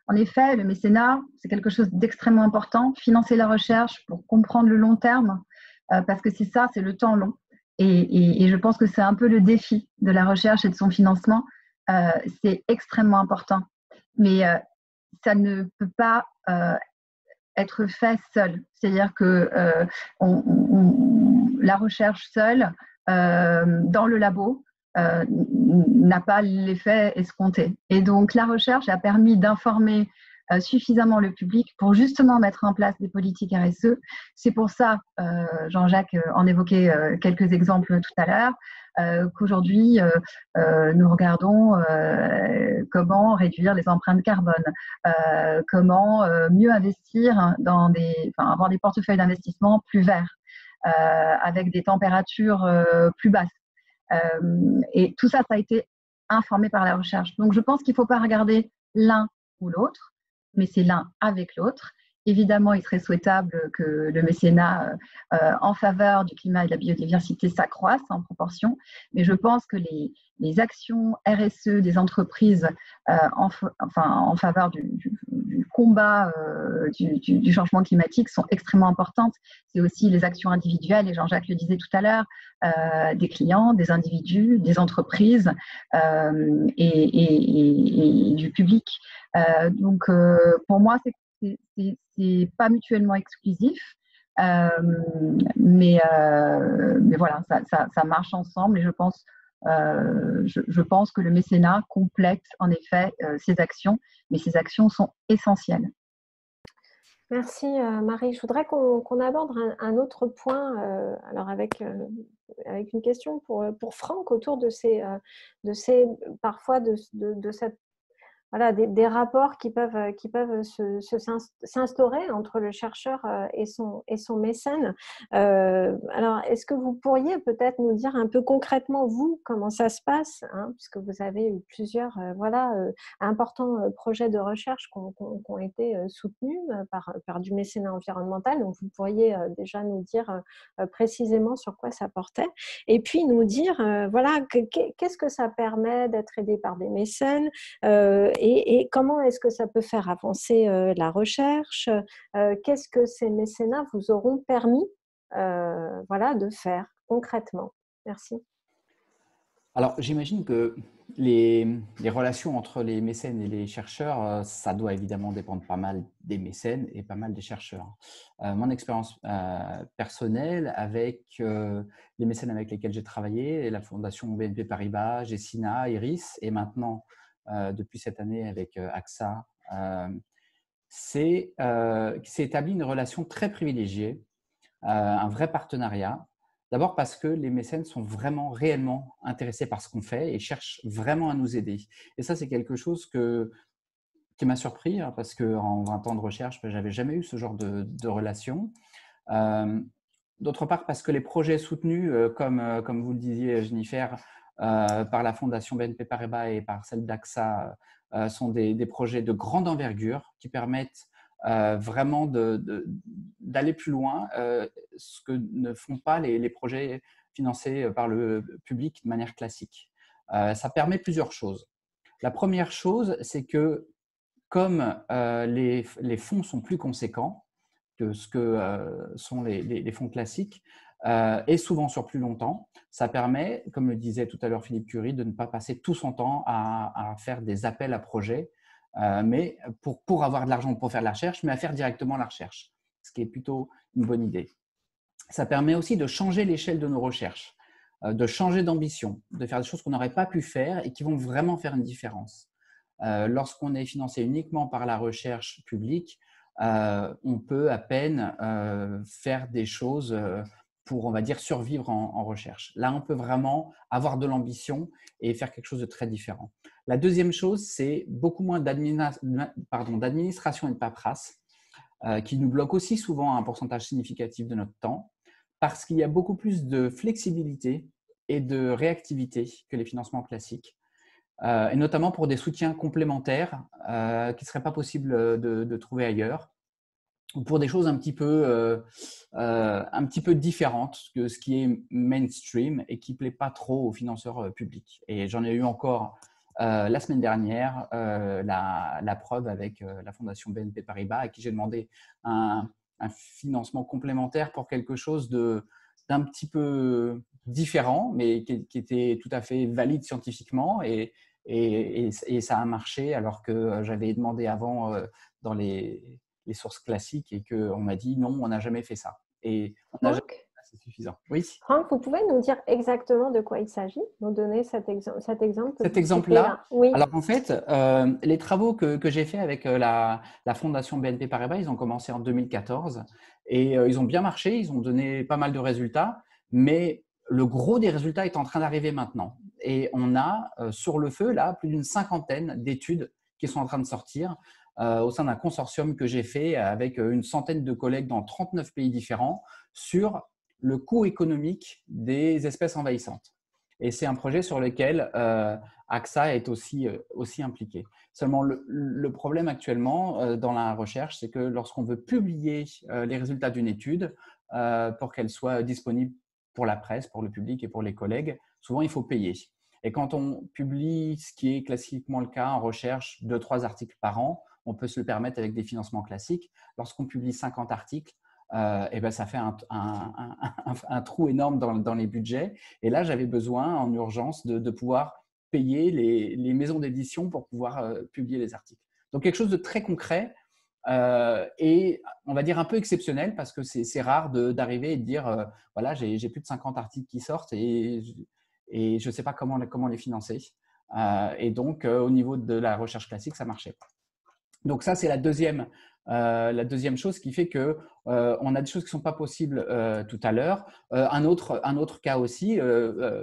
En effet, le mécénat, c'est quelque chose d'extrêmement important. Financer la recherche pour comprendre le long terme, parce que c'est le temps long. Et je pense que c'est un peu le défi de la recherche et de son financement. C'est extrêmement important. Mais ça ne peut pas être fait seul. C'est-à-dire que la recherche seule, dans le labo, n'a pas l'effet escompté. Et donc, la recherche a permis d'informer suffisamment le public pour justement mettre en place des politiques RSE. C'est pour ça, Jean-Jacques en évoquait quelques exemples tout à l'heure, qu'aujourd'hui, nous regardons comment réduire les empreintes carbone, comment mieux investir avoir des portefeuilles d'investissement plus verts, avec des températures plus basses. Et tout ça, ça a été informé par la recherche. Donc, je pense qu'il ne faut pas regarder l'un ou l'autre, mais c'est l'un avec l'autre. Évidemment, il serait souhaitable que le mécénat en faveur du climat et de la biodiversité s'accroisse en proportion, mais je pense que les actions RSE des entreprises en faveur du combat du changement climatique sont extrêmement importantes. C'est aussi les actions individuelles, et Jean-Jacques le disait tout à l'heure, des clients, des individus, des entreprises et du public. Donc, pour moi, c'est pas mutuellement exclusif, mais voilà, ça marche ensemble, et je pense que le mécénat complète en effet ces actions, mais ces actions sont essentielles. Merci Marie. Je voudrais qu'on aborde un autre point, alors avec une question pour Franck autour de ces parfois de cette voilà, des rapports qui peuvent s'instaurer entre le chercheur et son mécène. Alors, est-ce que vous pourriez peut-être nous dire un peu concrètement, vous, comment ça se passe, hein, puisque vous avez eu plusieurs importants projets de recherche qui ont été soutenus par du mécénat environnemental. Donc, vous pourriez déjà nous dire précisément sur quoi ça portait. Et puis, nous dire, qu'est-ce que ça permet d'être aidé par des mécènes et comment est-ce que ça peut faire avancer la recherche? Qu'est-ce que ces mécénats vous auront permis de faire concrètement? Merci. Alors, j'imagine que les relations entre les mécènes et les chercheurs, ça doit évidemment dépendre pas mal des mécènes et pas mal des chercheurs. Mon expérience personnelle avec les mécènes avec lesquels j'ai travaillé, la Fondation BNP Paribas, Gecina, Iris, et maintenant, depuis cette année avec AXA, s'est établi une relation très privilégiée, un vrai partenariat. D'abord parce que les mécènes sont vraiment, réellement intéressés par ce qu'on fait et cherchent vraiment à nous aider. Et ça, c'est quelque chose qui m'a surpris, hein, parce qu'en 20 ans de recherche, je n'avais jamais eu ce genre de relation. D'autre part, parce que les projets soutenus, comme vous le disiez, Jennifer, par la Fondation BNP Paribas et par celle d'AXA, sont des projets de grande envergure qui permettent vraiment d'aller plus loin, ce que ne font pas les projets financés par le public de manière classique. Ça permet plusieurs choses. La première chose, c'est que comme les fonds sont plus conséquents que ce que sont les fonds classiques, et souvent sur plus longtemps, ça permet, comme le disait tout à l'heure Philippe Curie, de ne pas passer tout son temps à faire des appels à projets, mais pour avoir de l'argent pour faire de la recherche, mais à faire directement la recherche, ce qui est plutôt une bonne idée. Ça permet aussi de changer l'échelle de nos recherches, de changer d'ambition, de faire des choses qu'on n'aurait pas pu faire et qui vont vraiment faire une différence. Lorsqu'on est financé uniquement par la recherche publique, on peut à peine faire des choses pour, on va dire, survivre en recherche. Là, on peut vraiment avoir de l'ambition et faire quelque chose de très différent. La deuxième chose, c'est beaucoup moins d'administration et de paperasse, qui nous bloque aussi souvent un pourcentage significatif de notre temps, parce qu'il y a beaucoup plus de flexibilité et de réactivité que les financements classiques, et notamment pour des soutiens complémentaires qui ne seraient pas possibles de trouver ailleurs, ou pour des choses un petit peu différentes que ce qui est mainstream et qui ne plaît pas trop aux financeurs publics. Et j'en ai eu encore la semaine dernière la preuve avec la Fondation BNP Paribas, à qui j'ai demandé un financement complémentaire pour quelque chose d'un petit peu différent, mais qui était tout à fait valide scientifiquement, et ça a marché, alors que j'avais demandé avant dans les sources classiques et qu'on m'a dit non, on n'a jamais fait ça. Et on n'a jamais fait ça. c'est suffisant. Oui. Franck, vous pouvez nous dire exactement de quoi il s'agit, nous donner cet exemple que Cet vous citez exemple-là, là. Oui. alors en fait, les travaux que j'ai faits avec la Fondation BNP Paribas, ils ont commencé en 2014 et ils ont bien marché, ils ont donné pas mal de résultats, mais le gros des résultats est en train d'arriver maintenant. Et on a sur le feu, là, plus d'une 50aine d'études qui sont en train de sortir au sein d'un consortium que j'ai fait avec une centaine de collègues dans 39 pays différents sur le coût économique des espèces envahissantes. Et c'est un projet sur lequel AXA est aussi impliqué. Seulement, le problème actuellement dans la recherche, c'est que lorsqu'on veut publier les résultats d'une étude pour qu'elle soit disponible pour la presse, pour le public et pour les collègues, souvent il faut payer. Et quand on publie, ce qui est classiquement le cas en recherche, 2-3 articles par an, on peut se le permettre avec des financements classiques. Lorsqu'on publie 50 articles, et ben ça fait un trou énorme dans les budgets. Et là, j'avais besoin en urgence de pouvoir payer les maisons d'édition pour pouvoir publier les articles. Donc, quelque chose de très concret et on va dire un peu exceptionnel parce que c'est rare d'arriver et de dire voilà, j'ai plus de 50 articles qui sortent et je ne sais pas comment les financer. Et donc, au niveau de la recherche classique, ça marchait pas. Donc ça, c'est la deuxième chose qui fait que on a des choses qui ne sont pas possibles tout à l'heure. Un autre cas aussi de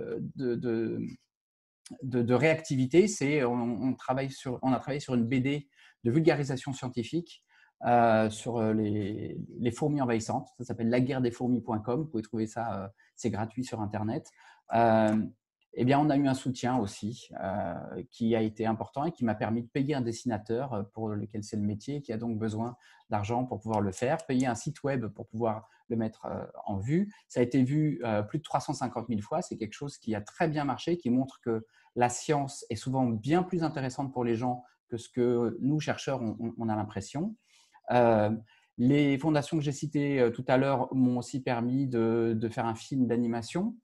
réactivité, c'est on a travaillé sur une BD de vulgarisation scientifique sur les fourmis envahissantes. Ça s'appelle laguerredesfourmis.com. Vous pouvez trouver ça, c'est gratuit sur Internet. Eh bien, on a eu un soutien aussi qui a été important et qui m'a permis de payer un dessinateur pour lequel c'est le métier, qui a donc besoin d'argent pour pouvoir le faire, payer un site web pour pouvoir le mettre en vue. Ça a été vu plus de 350 000 fois. C'est quelque chose qui a très bien marché, qui montre que la science est souvent bien plus intéressante pour les gens que ce que nous, chercheurs, on a l'impression. Les fondations que j'ai citées tout à l'heure m'ont aussi permis de faire un film d'animation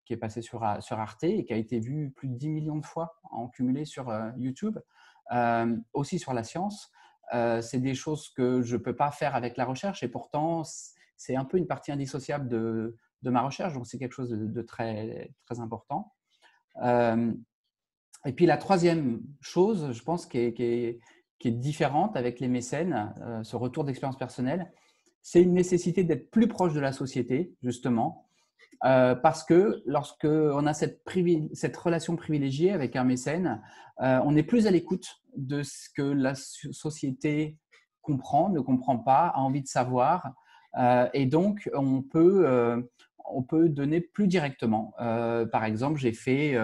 qui est passé sur Arte et qui a été vu plus de 10 millions de fois en cumulé sur YouTube. Aussi sur la science, c'est des choses que je ne peux pas faire avec la recherche et pourtant, c'est un peu une partie indissociable de ma recherche, donc c'est quelque chose de très, très important. Et puis la troisième chose, je pense, qui est différente avec les mécènes, ce retour d'expérience personnelle, c'est une nécessité d'être plus proche de la société, justement, parce que lorsqu'on a cette relation privilégiée avec un mécène, on est plus à l'écoute de ce que la société comprend, ne comprend pas, a envie de savoir. Et donc, on peut donner plus directement. Par exemple, j'ai fait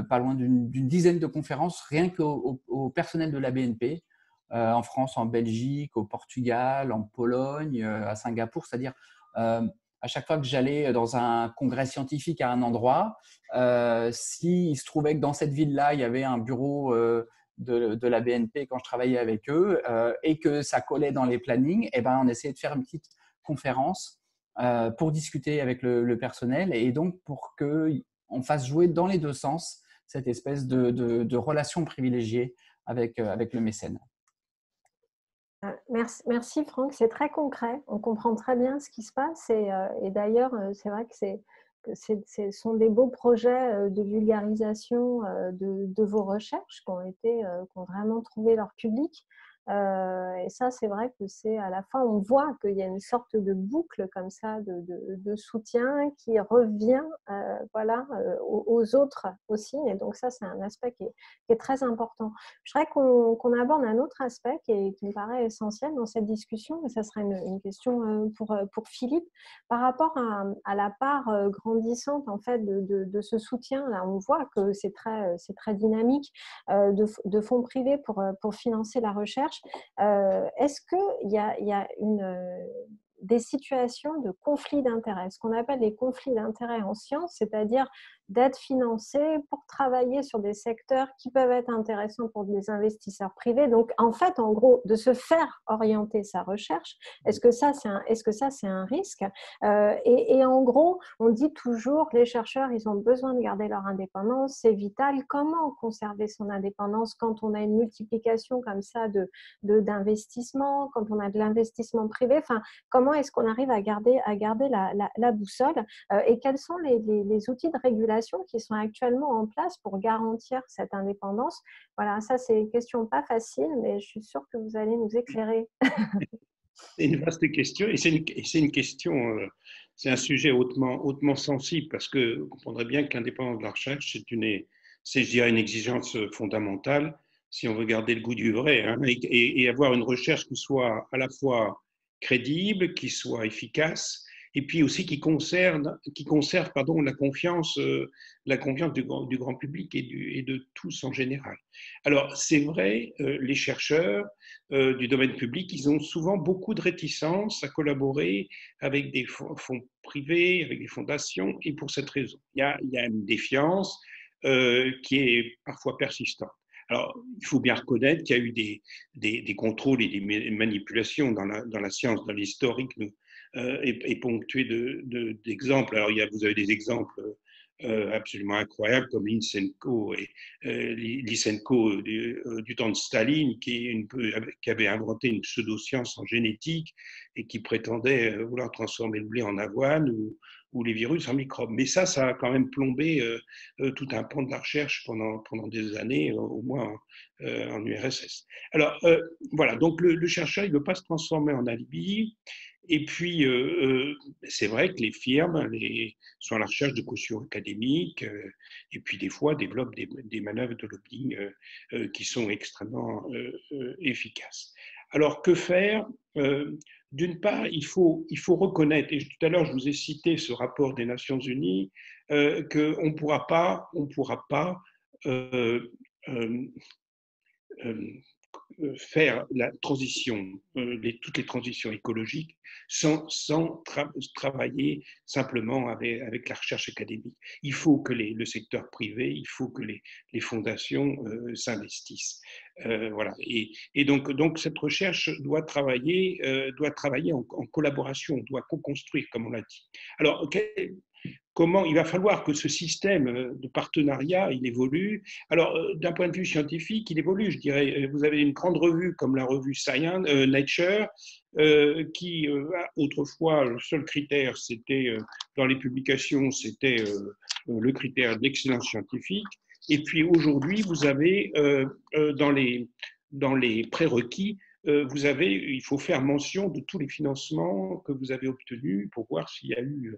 pas loin d'une dizaine de conférences rien qu'au personnel de la BNP, en France, en Belgique, au Portugal, en Pologne, à Singapour, c'est-à-dire à chaque fois que j'allais dans un congrès scientifique à un endroit, s'il se trouvait que dans cette ville-là, il y avait un bureau de la BNP quand je travaillais avec eux et que ça collait dans les plannings, eh ben, on essayait de faire une petite conférence pour discuter avec le personnel et donc pour qu'on fasse jouer dans les deux sens cette espèce de relation privilégiée avec le mécène. Merci Franck, c'est très concret, on comprend très bien ce qui se passe et d'ailleurs c'est vrai que ce sont des beaux projets de vulgarisation de vos recherches qui ont vraiment trouvé leur public. Et ça, c'est vrai que c'est à la fin, on voit qu'il y a une sorte de boucle comme ça de soutien qui revient aux autres aussi. Et donc ça, c'est un aspect qui est très important. Je voudrais qu'on aborde un autre aspect qui me paraît essentiel dans cette discussion, et ça serait une question pour Philippe, par rapport à la part grandissante en fait de ce soutien. Là, on voit que c'est très dynamique de fonds privés pour financer la recherche. Est-ce qu'il y a des situations de conflit d'intérêts, ce qu'on appelle les conflits d'intérêts en sciences, c'est-à-dire d'être financé pour travailler sur des secteurs qui peuvent être intéressants pour des investisseurs privés. Donc, en fait, en gros, de se faire orienter sa recherche, est-ce que ça, c'est un risque et en gros, on dit toujours, les chercheurs, ils ont besoin de garder leur indépendance, c'est vital. Comment conserver son indépendance quand on a une multiplication comme ça d'investissements, quand on a de l'investissement privé? Enfin, comment comment est-ce qu'on arrive à garder la boussole et quels sont les outils de régulation qui sont actuellement en place pour garantir cette indépendance? Voilà, ça c'est une question pas facile, mais je suis sûre que vous allez nous éclairer. C'est une vaste question et c'est une question, c'est un sujet hautement sensible parce que vous comprendrez bien que l'indépendance de la recherche, c'est, je dirais, une exigence fondamentale si on veut garder le goût du vrai, hein, et avoir une recherche qui soit à la fois crédible, qui soit efficace, et puis aussi qui conserve la confiance du grand public et de tous en général. Alors, c'est vrai, les chercheurs du domaine public, ils ont souvent beaucoup de réticence à collaborer avec des fonds privés, avec des fondations, et pour cette raison, il y a une défiance qui est parfois persistante. Alors, il faut bien reconnaître qu'il y a eu des contrôles et des manipulations dans la science, dans l'historique, et ponctué d'exemples. Alors, vous avez des exemples absolument incroyables comme Lysenko du temps de Staline, qui avait inventé une pseudo-science en génétique et qui prétendait vouloir transformer le blé en avoine ou les virus en microbes. Mais ça a quand même plombé tout un pan de la recherche pendant des années, au moins en URSS. Alors, voilà, donc le chercheur, il ne veut pas se transformer en alibi. Et puis, c'est vrai que les firmes sont à la recherche de caution académique et puis des fois développent des manœuvres de lobbying qui sont extrêmement efficaces. Alors, que faire? D'une part, il faut reconnaître, et tout à l'heure je vous ai cité ce rapport des Nations Unies, qu'on ne pourra pas faire la transition, toutes les transitions écologiques sans travailler simplement avec la recherche académique. Il faut que le secteur privé, il faut que les fondations s'investissent. Voilà. Et donc cette recherche doit travailler en collaboration, doit co-construire, comme on l'a dit. Alors, comment il va falloir que ce système de partenariat, il évolue. Alors, d'un point de vue scientifique, il évolue, je dirais. Vous avez une grande revue comme la revue Science, Nature, qui, autrefois, le seul critère, c'était, dans les publications, c'était le critère d'excellence scientifique. Et puis, aujourd'hui, vous avez, dans les prérequis, il faut faire mention de tous les financements que vous avez obtenus pour voir s'il y a eu,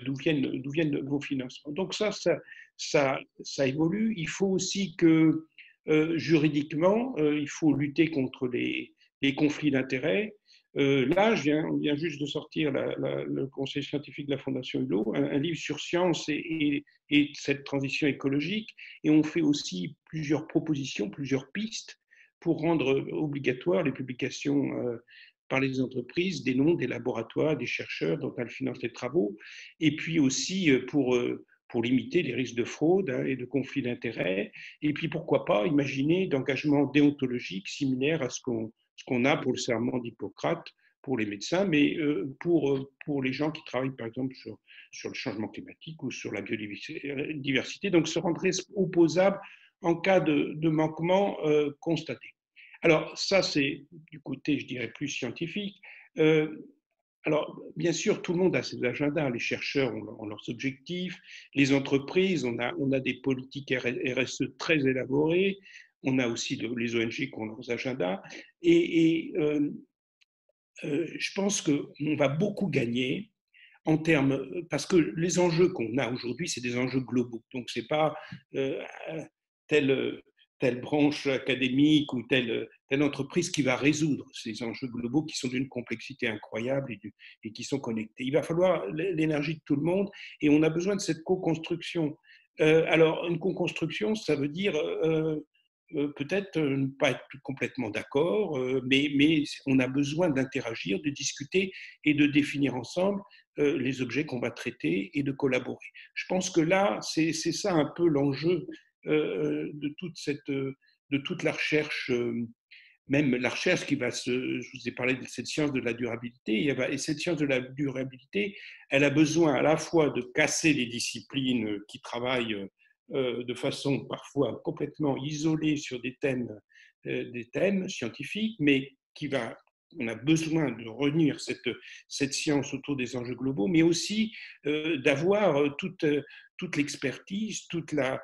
d'où viennent vos financements. Donc ça évolue. Il faut aussi que juridiquement, il faut lutter contre les conflits d'intérêts. Là, on vient juste de sortir le conseil scientifique de la Fondation Hulot, un livre sur science et cette transition écologique. Et on fait aussi plusieurs propositions, plusieurs pistes pour rendre obligatoire les publications par les entreprises des noms des laboratoires, des chercheurs dont elles financent les travaux, et puis aussi pour limiter les risques de fraude et de conflits d'intérêts, et puis pourquoi pas imaginer d'engagement déontologique similaire à ce qu'on a pour le serment d'Hippocrate pour les médecins, mais pour les gens qui travaillent par exemple sur le changement climatique ou sur la biodiversité, donc se rendre opposable en cas de manquement constaté. Alors, ça, c'est du côté, je dirais, plus scientifique. Alors, bien sûr, tout le monde a ses agendas. Les chercheurs ont leurs objectifs. Les entreprises, on a des politiques RSE très élaborées. On a aussi les ONG qui ont leurs agendas. Et je pense qu'on va beaucoup gagner en termes, parce que les enjeux qu'on a aujourd'hui, c'est des enjeux globaux. Donc, ce n'est pas telle branche académique ou telle entreprise qui va résoudre ces enjeux globaux qui sont d'une complexité incroyable et qui sont connectés. Il va falloir l'énergie de tout le monde et on a besoin de cette co-construction. Alors, une co-construction, ça veut dire peut-être ne pas être complètement d'accord, mais on a besoin d'interagir, de discuter et de définir ensemble les objets qu'on va traiter et de collaborer. Je pense que là, c'est ça un peu l'enjeu de toute la recherche, même la recherche qui va je vous ai parlé de cette science de la durabilité, et cette science de la durabilité, elle a besoin à la fois de casser les disciplines qui travaillent de façon parfois complètement isolée sur des thèmes scientifiques, mais qui va on a besoin de réunir cette science autour des enjeux globaux, mais aussi d'avoir toute l'expertise, toute la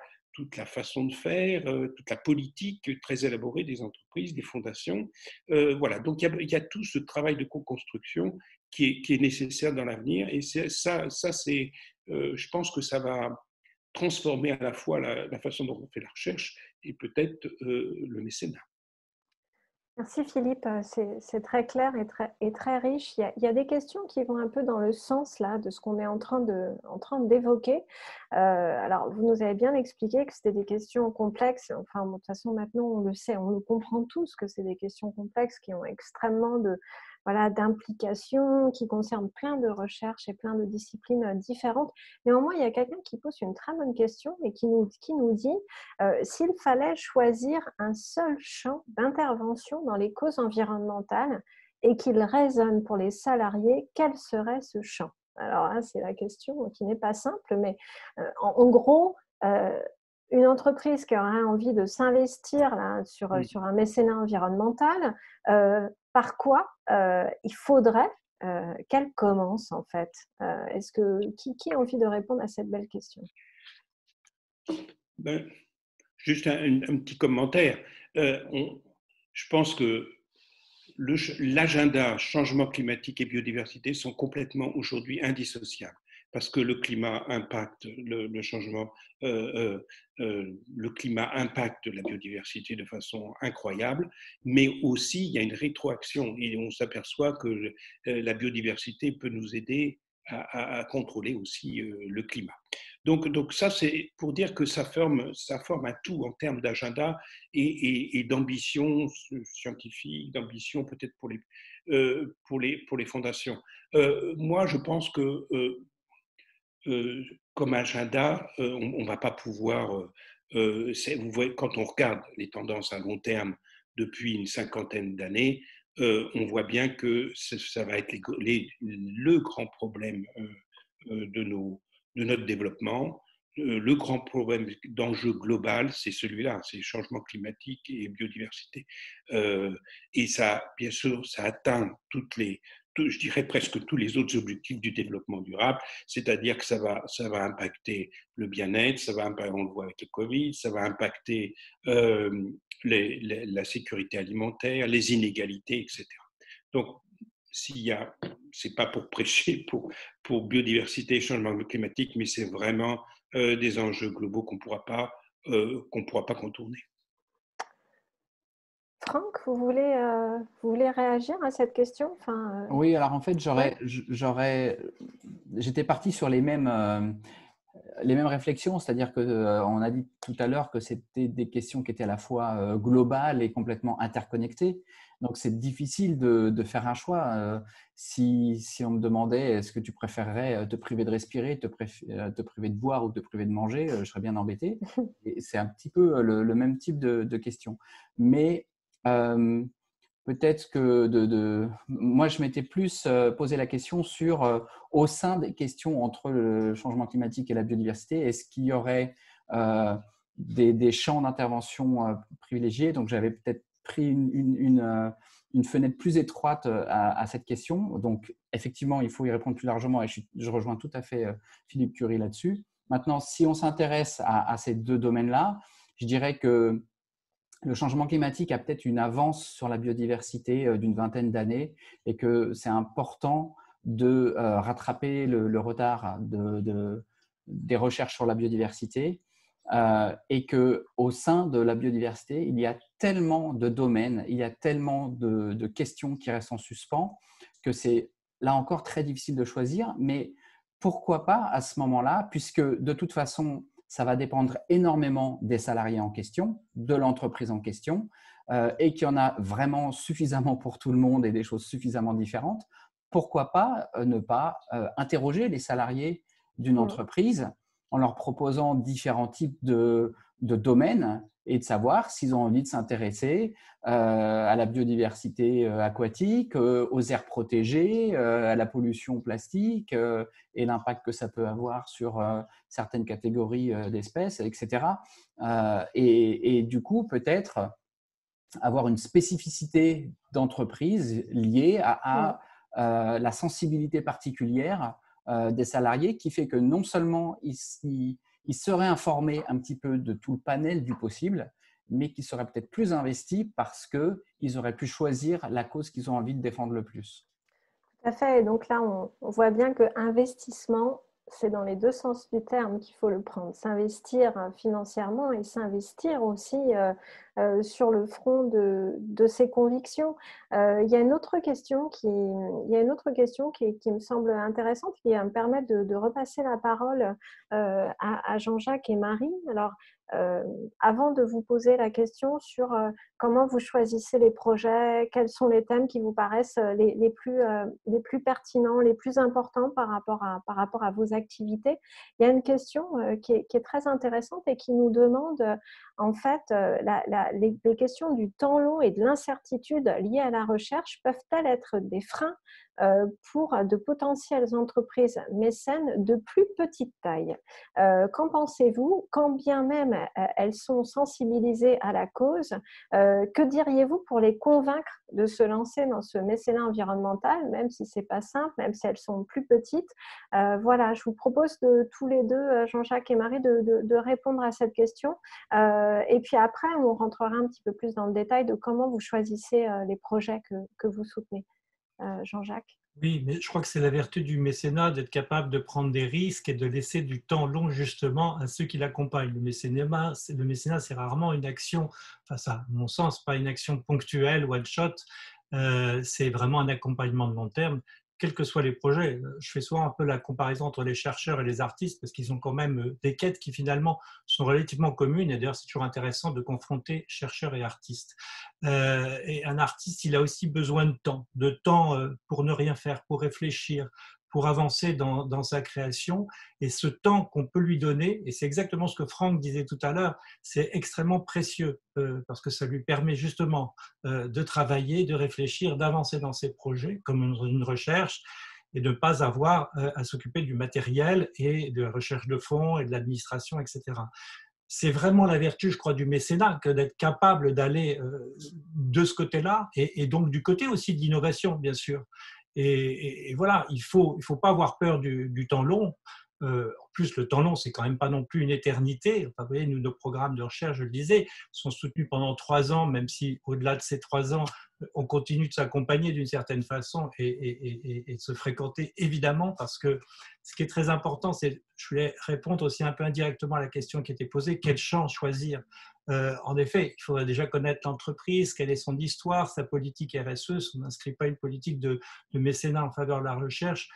façon de faire, toute la politique très élaborée des entreprises, des fondations. Voilà, donc il y a tout ce travail de co-construction qui est nécessaire dans l'avenir. Et je pense que ça va transformer à la fois la façon dont on fait la recherche et peut-être le mécénat. Merci Philippe, c'est très clair et très riche. Il y a des questions qui vont un peu dans le sens là, de ce qu'on est en train d'évoquer. Alors, vous nous avez bien expliqué que c'était des questions complexes. Enfin, de toute façon, maintenant, on le sait, on le comprend tous que c'est des questions complexes qui ont extrêmement d'implications, qui concernent plein de recherches et plein de disciplines différentes. Néanmoins, il y a quelqu'un qui pose une très bonne question et qui nous dit s'il fallait choisir un seul champ d'intervention dans les causes environnementales et qu'il résonne pour les salariés, quel serait ce champ? Alors là, c'est la question qui n'est pas simple, mais en gros, une entreprise qui aurait envie de s'investir sur un mécénat environnemental, par quoi il faudrait qu'elle commence en fait? Qui a envie de répondre à cette belle question? Juste un petit commentaire. Je pense que l'agenda changement climatique et biodiversité sont complètement aujourd'hui indissociables parce que le climat impacte le changement, le climat impacte la biodiversité de façon incroyable, mais aussi il y a une rétroaction et on s'aperçoit que la biodiversité peut nous aider à contrôler aussi le climat. Donc ça, c'est pour dire que ça forme un tout en termes d'agenda et d'ambition scientifique, d'ambition peut-être pour les fondations. Moi, je pense que comme agenda, on ne va pas pouvoir… vous voyez, quand on regarde les tendances à long terme depuis une cinquantaine d'années, on voit bien que ça va être le grand problème de notre développement. Le grand problème d'enjeu global, c'est celui-là, c'est le changement climatique et biodiversité. Et ça, bien sûr, ça atteint je dirais presque tous les autres objectifs du développement durable, c'est-à-dire que ça va impacter le bien-être, on le voit avec le Covid, ça va impacter la sécurité alimentaire, les inégalités, etc. Donc, c'est pas pour prêcher pour biodiversité et changement climatique, mais c'est vraiment des enjeux globaux qu'on pourra pas contourner. Franck, vous voulez réagir à cette question? Oui, alors en fait, j'étais parti sur les mêmes réflexions, c'est-à-dire qu'on a dit tout à l'heure que c'était des questions qui étaient à la fois globales et complètement interconnectées. Donc, c'est difficile de faire un choix. Si on me demandait est-ce que tu préférerais te priver de respirer, te priver de boire ou te priver de manger, je serais bien embêté. Et c'est un petit peu le même type de question. Mais peut-être que moi, je m'étais plus posé la question sur au sein des questions entre le changement climatique et la biodiversité, est-ce qu'il y aurait des champs d'intervention privilégiés? Donc, j'avais peut-être pris une fenêtre plus étroite à cette question. Donc, effectivement, il faut y répondre plus largement et je rejoins tout à fait Philippe Curie là-dessus. Maintenant, si on s'intéresse à ces deux domaines-là, je dirais que le changement climatique a peut-être une avance sur la biodiversité d'une vingtaine d'années et que c'est important de rattraper le retard des recherches sur la biodiversité et qu'au sein de la biodiversité, il y a tellement de domaines, il y a tellement de questions qui restent en suspens que c'est là encore très difficile de choisir. Mais pourquoi pas à ce moment-là, puisque de toute façon, ça va dépendre énormément des salariés en question, de l'entreprise en question, et qu'il y en a vraiment suffisamment pour tout le monde et des choses suffisamment différentes. Pourquoi pas ne pas interroger les salariés d'une entreprise en leur proposant différents types de domaines et de savoir s'ils ont envie de s'intéresser à la biodiversité aquatique, aux aires protégées, à la pollution plastique et l'impact que ça peut avoir sur certaines catégories d'espèces, etc. Et du coup, peut-être avoir une spécificité d'entreprise liée à la sensibilité particulière des salariés, qui fait que non seulement ils seraient informés un petit peu de tout le panel du possible, mais qu'ils seraient peut-être plus investis parce qu'ils auraient pu choisir la cause qu'ils ont envie de défendre le plus. Tout à fait. Et donc là, on voit bien que investissement, c'est dans les deux sens du terme qu'il faut le prendre. S'investir financièrement et s'investir aussi sur le front de ses convictions. Il y a une autre question qui me semble intéressante, qui va me permettre de repasser la parole à Jean-Jacques et Marie. Alors, avant de vous poser la question sur comment vous choisissez les projets, quels sont les thèmes qui vous paraissent les plus pertinents, les plus importants par rapport à vos activités, il y a une question qui est très intéressante et qui nous demande en fait les questions du temps long et de l'incertitude liées à la recherche peuvent-elles être des freins pour de potentielles entreprises mécènes de plus petite taille? Qu'en pensez-vous? Quand bien même elles sont sensibilisées à la cause, que diriez-vous pour les convaincre de se lancer dans ce mécénat environnemental, même si ce n'est pas simple, même si elles sont plus petites? Voilà, je vous propose de tous les deux, Jean-Jacques et Marie, de répondre à cette question. Et puis après, on rentrera un petit peu plus dans le détail de comment vous choisissez les projets que vous soutenez. Jean-Jacques? Oui, mais je crois que c'est la vertu du mécénat d'être capable de prendre des risques et de laisser du temps long justement à ceux qui l'accompagnent. Le mécénat, c'est rarement une action, enfin ça, à mon sens, pas une action ponctuelle, one shot. C'est vraiment un accompagnement de long terme, quels que soient les projets. Je fais souvent un peu la comparaison entre les chercheurs et les artistes parce qu'ils ont quand même des quêtes qui finalement sont relativement communes. Et d'ailleurs, c'est toujours intéressant de confronter chercheurs et artistes. Et un artiste, il a aussi besoin de temps pour ne rien faire, pour réfléchir, pour avancer dans sa création. Et ce temps qu'on peut lui donner, et c'est exactement ce que Franck disait tout à l'heure, c'est extrêmement précieux parce que ça lui permet justement de travailler, de réfléchir, d'avancer dans ses projets, comme une recherche, et de ne pas avoir à s'occuper du matériel et de la recherche de fonds et de l'administration, etc. C'est vraiment la vertu, je crois, du mécénat, que d'être capable d'aller de ce côté-là et donc du côté aussi de l'innovation, bien sûr. Et voilà, il faut pas avoir peur du temps long. En plus, le temps long, c'est quand même pas non plus une éternité. Enfin, vous voyez, nous, nos programmes de recherche, je le disais, sont soutenus pendant 3 ans, même si au-delà de ces 3 ans, on continue de s'accompagner d'une certaine façon et de se fréquenter, évidemment, parce que ce qui est très important, c'est, je voulais répondre aussi un peu indirectement à la question qui était posée, quel champ choisir? En effet, il faudrait déjà connaître l'entreprise, quelle est son histoire, sa politique RSE, on n'inscrit pas une politique de mécénat en faveur de la recherche,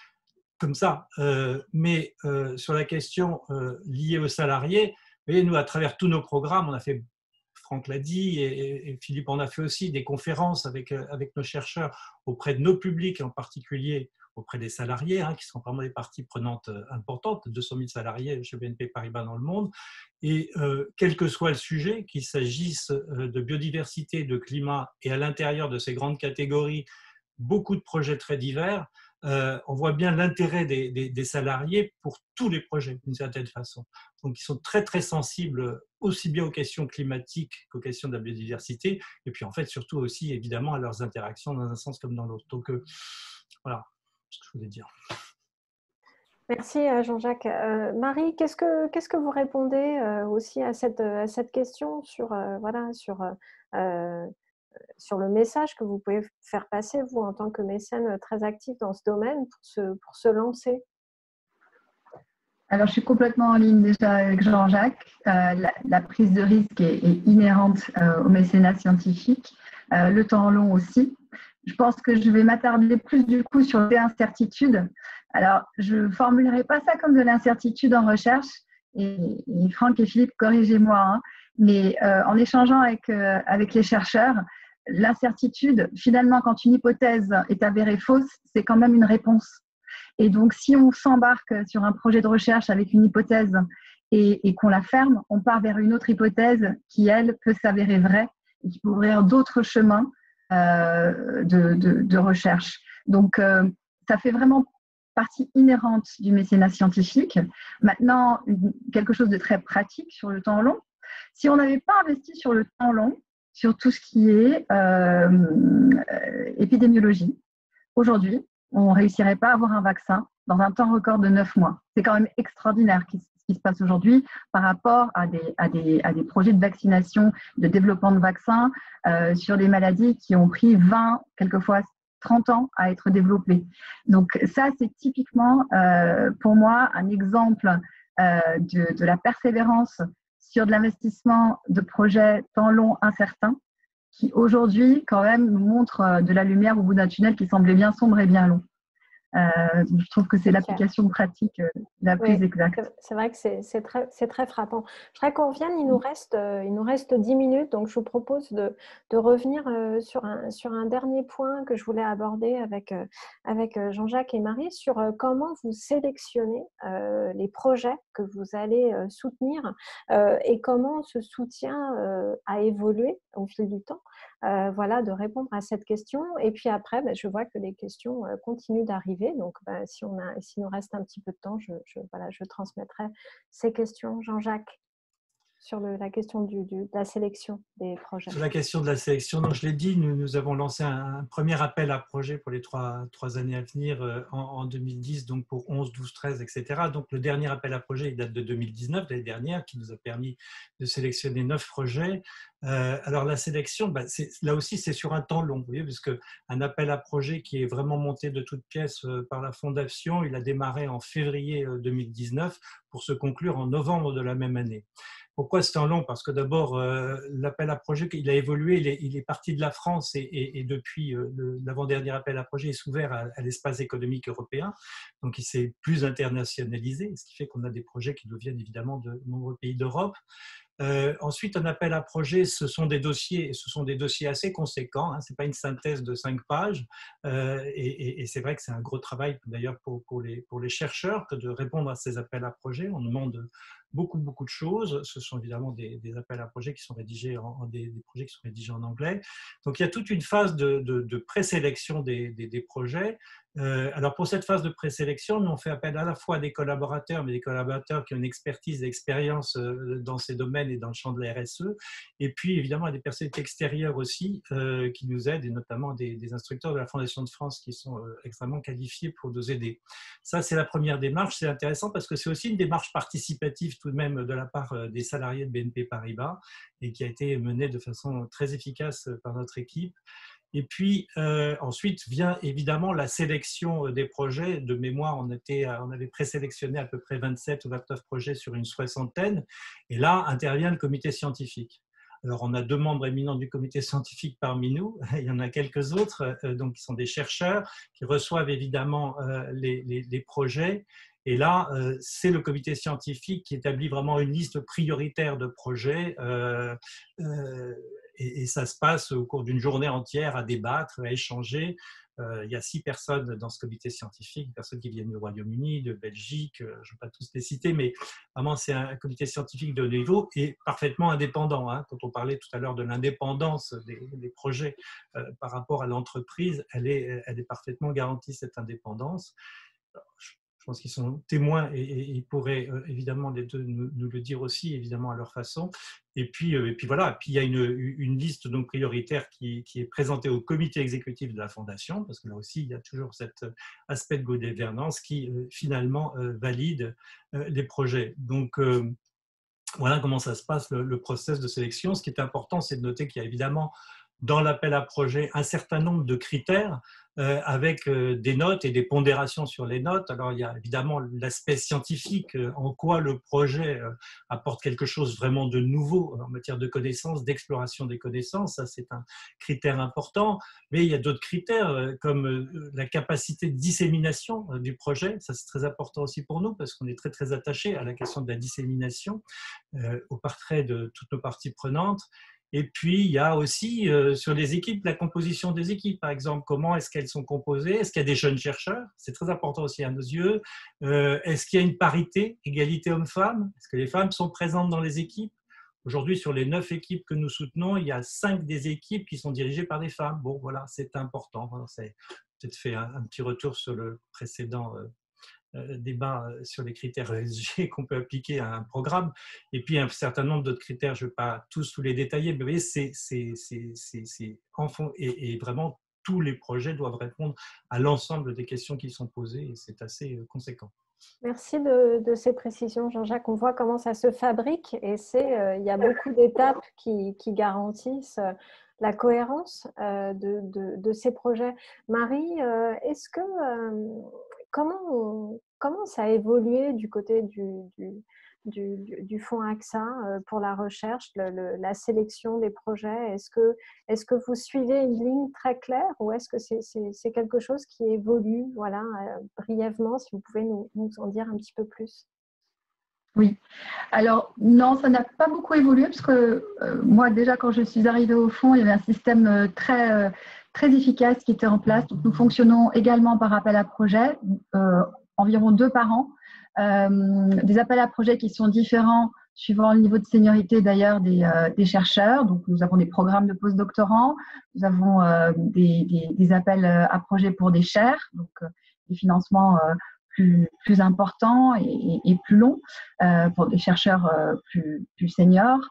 comme ça. Mais sur la question liée aux salariés, vous voyez, nous, à travers tous nos programmes, on a fait, Franck l'a dit, et Philippe en a fait aussi, des conférences avec nos chercheurs auprès de nos publics, en particulier auprès des salariés, qui sont vraiment des parties prenantes importantes, 200 000 salariés chez BNP Paribas dans le monde. Et quel que soit le sujet, qu'il s'agisse de biodiversité, de climat, et à l'intérieur de ces grandes catégories, beaucoup de projets très divers, on voit bien l'intérêt des salariés pour tous les projets, d'une certaine façon. Donc, ils sont très, très sensibles aussi bien aux questions climatiques qu'aux questions de la biodiversité, et puis en fait, surtout aussi, évidemment, à leurs interactions dans un sens comme dans l'autre. Donc, voilà ce que je voulais dire. Merci Jean-Jacques. Marie, qu'est-ce que vous répondez aussi à cette question sur le message que vous pouvez faire passer, vous, en tant que mécène très actif dans ce domaine, pour se lancer? Alors, je suis complètement en ligne déjà avec Jean-Jacques. La prise de risque est inhérente au mécénat scientifique, le temps long aussi. Je pense que je vais m'attarder plus du coup sur l'incertitude. Alors, je ne formulerai pas ça comme de l'incertitude en recherche, et Franck et Philippe, corrigez-moi, mais en échangeant avec les chercheurs, l'incertitude, finalement, quand une hypothèse est avérée fausse, c'est quand même une réponse. Et donc, si on s'embarque sur un projet de recherche avec une hypothèse et qu'on la ferme, on part vers une autre hypothèse qui, elle, peut s'avérer vraie et qui peut ouvrir d'autres chemins de recherche. Donc, ça fait vraiment partie inhérente du mécénat scientifique. Maintenant, quelque chose de très pratique sur le temps long. Si on n'avait pas investi sur le temps long, sur tout ce qui est épidémiologie. Aujourd'hui, on ne réussirait pas à avoir un vaccin dans un temps record de 9 mois. C'est quand même extraordinaire ce qui se passe aujourd'hui par rapport à des projets de vaccination, de développement de vaccins sur des maladies qui ont pris 20, quelquefois 30 ans à être développées. Donc ça, c'est typiquement pour moi un exemple de la persévérance sur de l'investissement de projets temps long incertains qui aujourd'hui quand même nous montre de la lumière au bout d'un tunnel qui semblait bien sombre et bien long. Je trouve que c'est l'application pratique la plus exacte. C'est vrai que c'est très frappant. Je voudrais qu'on revienne, il nous reste 10 minutes, donc je vous propose de revenir sur un dernier point que je voulais aborder avec Jean-Jacques et Marie, sur comment vous sélectionnez les projets que vous allez soutenir et comment ce soutien a évolué au fil du temps. Voilà, de répondre à cette question. Et puis après, je vois que les questions continuent d'arriver. Donc, s'il nous reste un petit peu de temps, je transmettrai ces questions. Jean-Jacques, sur la question de la sélection des projets. Sur la question de la sélection, donc je l'ai dit, nous avons lancé un premier appel à projet pour les trois années à venir en 2010, donc pour 11, 12, 13, etc. Donc le dernier appel à projet, il date de 2019, l'année dernière, qui nous a permis de sélectionner 9 projets. Alors la sélection, là aussi, c'est sur un temps long, vous voyez, puisque un appel à projet qui est vraiment monté de toutes pièces par la Fondation, il a démarré en février 2019 pour se conclure en novembre de la même année. Pourquoi c'est en long? Parce que d'abord, l'appel à projet, il a évolué, il est parti de la France et depuis l'avant-dernier appel à projet, il s'est ouvert à l'espace économique européen. Donc, il s'est plus internationalisé, ce qui fait qu'on a des projets qui nous viennent évidemment de nombreux pays d'Europe. Ensuite, un appel à projet, ce sont des dossiers assez conséquents. Ce n'est pas une synthèse de 5 pages. Et c'est vrai que c'est un gros travail d'ailleurs pour les chercheurs que de répondre à ces appels à projet. On demande beaucoup de choses. Ce sont évidemment des appels à projets qui sont rédigés des projets qui sont rédigés en anglais. Donc il y a toute une phase de présélection des projets. Alors pour cette phase de présélection, nous on fait appel à la fois à des collaborateurs, mais des collaborateurs qui ont une expertise et expérience dans ces domaines et dans le champ de la RSE, et puis évidemment à des personnalités extérieures aussi qui nous aident, et notamment des instructeurs de la Fondation de France qui sont extrêmement qualifiés pour nous aider. Ça, c'est la première démarche. C'est intéressant parce que c'est aussi une démarche participative tout de même de la part des salariés de BNP Paribas et qui a été menée de façon très efficace par notre équipe. Et puis ensuite vient évidemment la sélection des projets. De mémoire, on avait présélectionné à peu près 27 ou 29 projets sur une soixantaine. Et là intervient le comité scientifique. Alors, on a 2 membres éminents du comité scientifique parmi nous. Il y en a quelques autres, donc, qui sont des chercheurs, qui reçoivent évidemment les projets. Et là, c'est le comité scientifique qui établit vraiment une liste prioritaire de projets. Et ça se passe au cours d'une journée entière à débattre, à échanger. Il y a 6 personnes dans ce comité scientifique, des personnes qui viennent du Royaume-Uni, de Belgique, je ne vais pas tous les citer, mais vraiment c'est un comité scientifique de haut niveau et parfaitement indépendant. Quand on parlait tout à l'heure de l'indépendance des projets par rapport à l'entreprise, elle est parfaitement garantie, cette indépendance. Je pense qu'ils sont témoins et ils pourraient évidemment les deux nous le dire aussi, évidemment à leur façon. Et puis voilà. Et puis il y a une liste donc prioritaire qui est présentée au comité exécutif de la Fondation, parce que là aussi il y a toujours cet aspect de gouvernance qui finalement valide les projets. Donc voilà comment ça se passe le process de sélection. Ce qui est important, c'est de noter qu'il y a évidemment dans l'appel à projet un certain nombre de critères avec des notes et des pondérations sur les notes. Alors, il y a évidemment l'aspect scientifique, en quoi le projet apporte quelque chose vraiment de nouveau en matière de connaissances, d'exploration des connaissances. Ça, c'est un critère important. Mais il y a d'autres critères comme la capacité de dissémination du projet. Ça, c'est très important aussi pour nous parce qu'on est très, très attaché à la question de la dissémination, au portrait de toutes nos parties prenantes. Et puis, il y a aussi sur les équipes, la composition des équipes. Par exemple, comment est-ce qu'elles sont composées? Est-ce qu'il y a des jeunes chercheurs? C'est très important aussi à nos yeux. Est-ce qu'il y a une parité, égalité hommes-femmes? Est-ce que les femmes sont présentes dans les équipes? Aujourd'hui, sur les 9 équipes que nous soutenons, il y a 5 des équipes qui sont dirigées par des femmes. Bon, voilà, c'est important. C'est peut-être fait un petit retour sur le précédent débat sur les critères ESG qu'on peut appliquer à un programme, et puis un certain nombre d'autres critères, je ne vais pas tous les détailler, mais vous voyez, et vraiment, tous les projets doivent répondre à l'ensemble des questions qui sont posées, et c'est assez conséquent. Merci de ces précisions, Jean-Jacques. On voit comment ça se fabrique et il y a beaucoup d'étapes qui garantissent la cohérence de ces projets. Marie, comment ça a évolué du côté du fonds AXA pour la recherche, la sélection des projets? Est-ce que vous suivez une ligne très claire ou est-ce que c'est quelque chose qui évolue? Voilà, brièvement, si vous pouvez nous en dire un petit peu plus. Oui, alors non, ça n'a pas beaucoup évolué parce que moi déjà quand je suis arrivée au fond, il y avait un système très efficace qui était en place. Donc, nous fonctionnons également par appel à projet, environ 2 par an. Des appels à projets qui sont différents suivant le niveau de seniorité d'ailleurs des chercheurs. Donc, nous avons des programmes de postdoctorants, nous avons des appels à projets pour des chaires, donc des financements plus importants et plus longs pour des chercheurs plus seniors.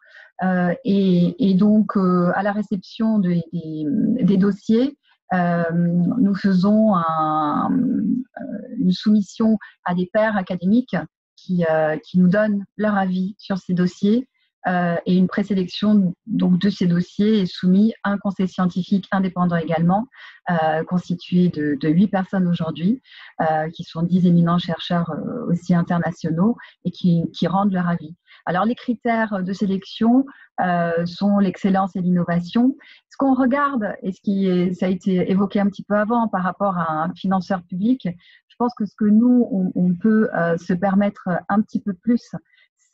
Et donc, à la réception des dossiers, nous faisons une soumission à des pairs académiques qui nous donnent leur avis sur ces dossiers et une présélection donc, de ces dossiers est soumise à un conseil scientifique indépendant également, constitué de 8 personnes aujourd'hui, qui sont 10 éminents chercheurs aussi internationaux et qui rendent leur avis. Alors, les critères de sélection sont l'excellence et l'innovation. Ce qu'on regarde, et ça a été évoqué un petit peu avant par rapport à un financeur public, je pense que ce que nous, on peut se permettre un petit peu plus,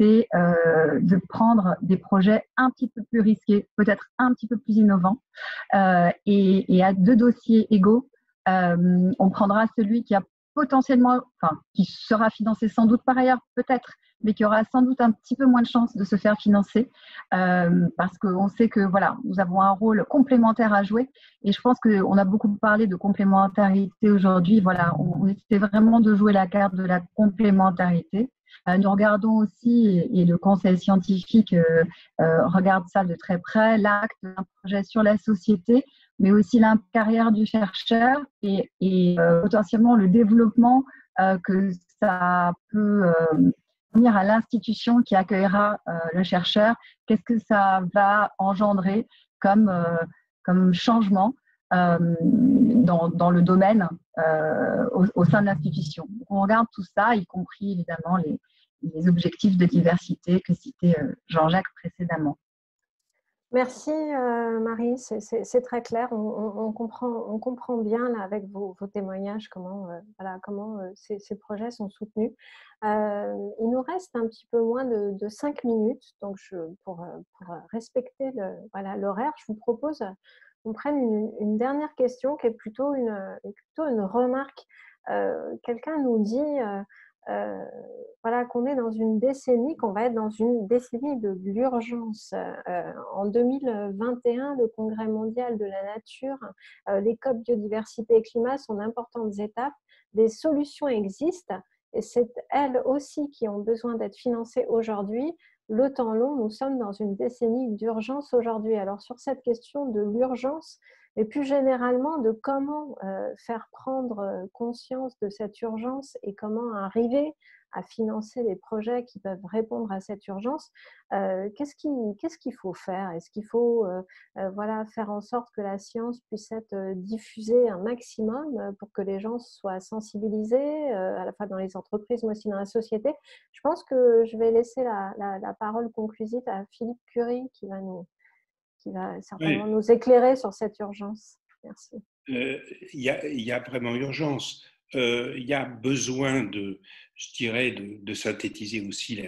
c'est de prendre des projets un petit peu plus risqués, peut-être un petit peu plus innovants. Et à 2 dossiers égaux, on prendra celui qui a potentiellement, qui sera financé sans doute par ailleurs, peut-être, mais qui aura sans doute un petit peu moins de chances de se faire financer parce qu'on sait que voilà, nous avons un rôle complémentaire à jouer et je pense qu'on a beaucoup parlé de complémentarité aujourd'hui. Voilà, on essaie vraiment de jouer la carte de la complémentarité. Nous regardons aussi, et le conseil scientifique regarde ça de très près, l'acte d'un projet sur la société, mais aussi la carrière du chercheur et potentiellement le développement que ça peut venir à l'institution qui accueillera le chercheur. Qu'est-ce que ça va engendrer comme changement dans le domaine au sein de l'institution. On regarde tout ça, y compris évidemment les objectifs de diversité que citait Jean-Jacques précédemment. Merci Marie, c'est très clair. On comprend bien là, avec vos témoignages comment ces projets sont soutenus. Il nous reste un petit peu moins de 5 minutes, donc pour respecter l'horaire, je vous propose qu'on prenne une dernière question qui est plutôt une remarque. Quelqu'un nous dit qu'on est dans une décennie, qu'on va être dans une décennie de l'urgence. En 2021, le Congrès mondial de la nature, les COP biodiversité et climat sont d'importantes étapes. Des solutions existent et c'est elles aussi qui ont besoin d'être financées aujourd'hui. Le temps long, nous sommes dans une décennie d'urgence aujourd'hui. Alors sur cette question de l'urgence, et plus généralement de comment faire prendre conscience de cette urgence et comment arriver à financer les projets qui peuvent répondre à cette urgence, qu'est-ce qu'il faut faire? Est-ce qu'il faut faire en sorte que la science puisse être diffusée un maximum pour que les gens soient sensibilisés, à la fois dans les entreprises mais aussi dans la société? Je pense que je vais laisser la parole conclusive à Philippe Curie qui va certainement nous éclairer sur cette urgence. Merci. Il y a vraiment urgence. Il y a besoin de synthétiser aussi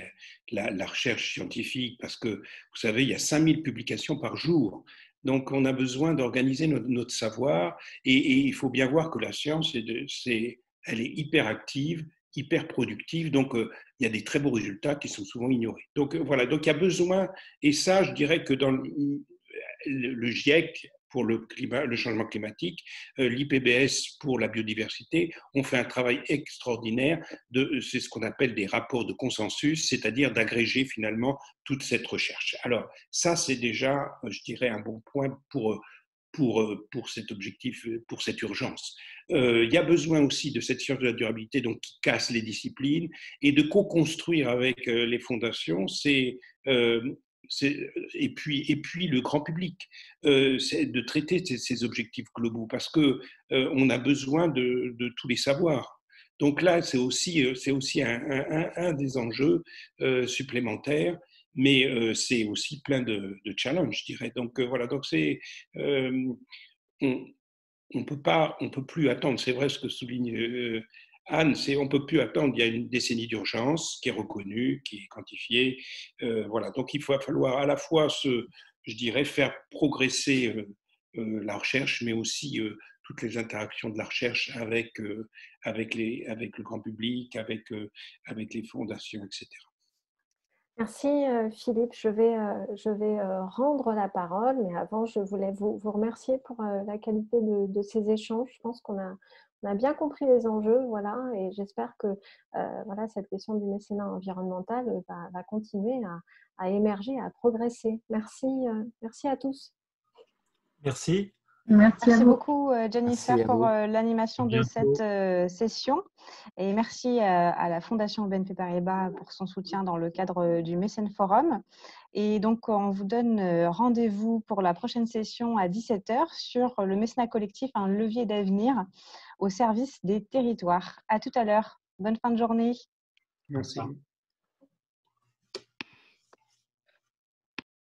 la recherche scientifique parce que, vous savez, il y a 5000 publications par jour. Donc, on a besoin d'organiser notre savoir et il faut bien voir que la science, elle est hyper active, hyper productive. Donc, il y a des très beaux résultats qui sont souvent ignorés. Donc, voilà. Donc, il y a besoin, et ça, je dirais que dans le GIEC pour le changement climatique, l'IPBES pour la biodiversité, ont fait un travail extraordinaire. C'est ce qu'on appelle des rapports de consensus, c'est-à-dire d'agréger finalement toute cette recherche. Alors ça, c'est déjà, je dirais, un bon point pour cet objectif, pour cette urgence. Il y a besoin aussi de cette science de la durabilité donc, qui casse les disciplines et de co-construire avec les fondations et puis le grand public, c'est de traiter ces objectifs globaux parce qu'on a besoin de tous les savoirs. Donc là, c'est aussi un des enjeux supplémentaires, mais c'est aussi plein de challenges, je dirais. Donc voilà, donc on peut plus attendre. C'est vrai ce que souligne Anne, on peut plus attendre. Il y a une décennie d'urgence qui est reconnue, qui est quantifiée. Voilà, donc il va falloir à la fois je dirais, faire progresser la recherche, mais aussi toutes les interactions de la recherche avec le grand public, avec les fondations, etc. Merci Philippe, je vais rendre la parole, mais avant je voulais vous remercier pour la qualité de ces échanges. Je pense qu'on a bien compris les enjeux, voilà, et j'espère que voilà, cette question du mécénat environnemental va continuer à émerger, à progresser. Merci à tous. Merci. Merci beaucoup Jennifer Merci pour l'animation de bientôt. cette session et merci à la Fondation BNP Paribas pour son soutien dans le cadre du Mécène Forum. Et donc on vous donne rendez-vous pour la prochaine session à 17h sur le mécénat collectif, un levier d'avenir au service des territoires. À tout à l'heure. Bonne fin de journée. Merci.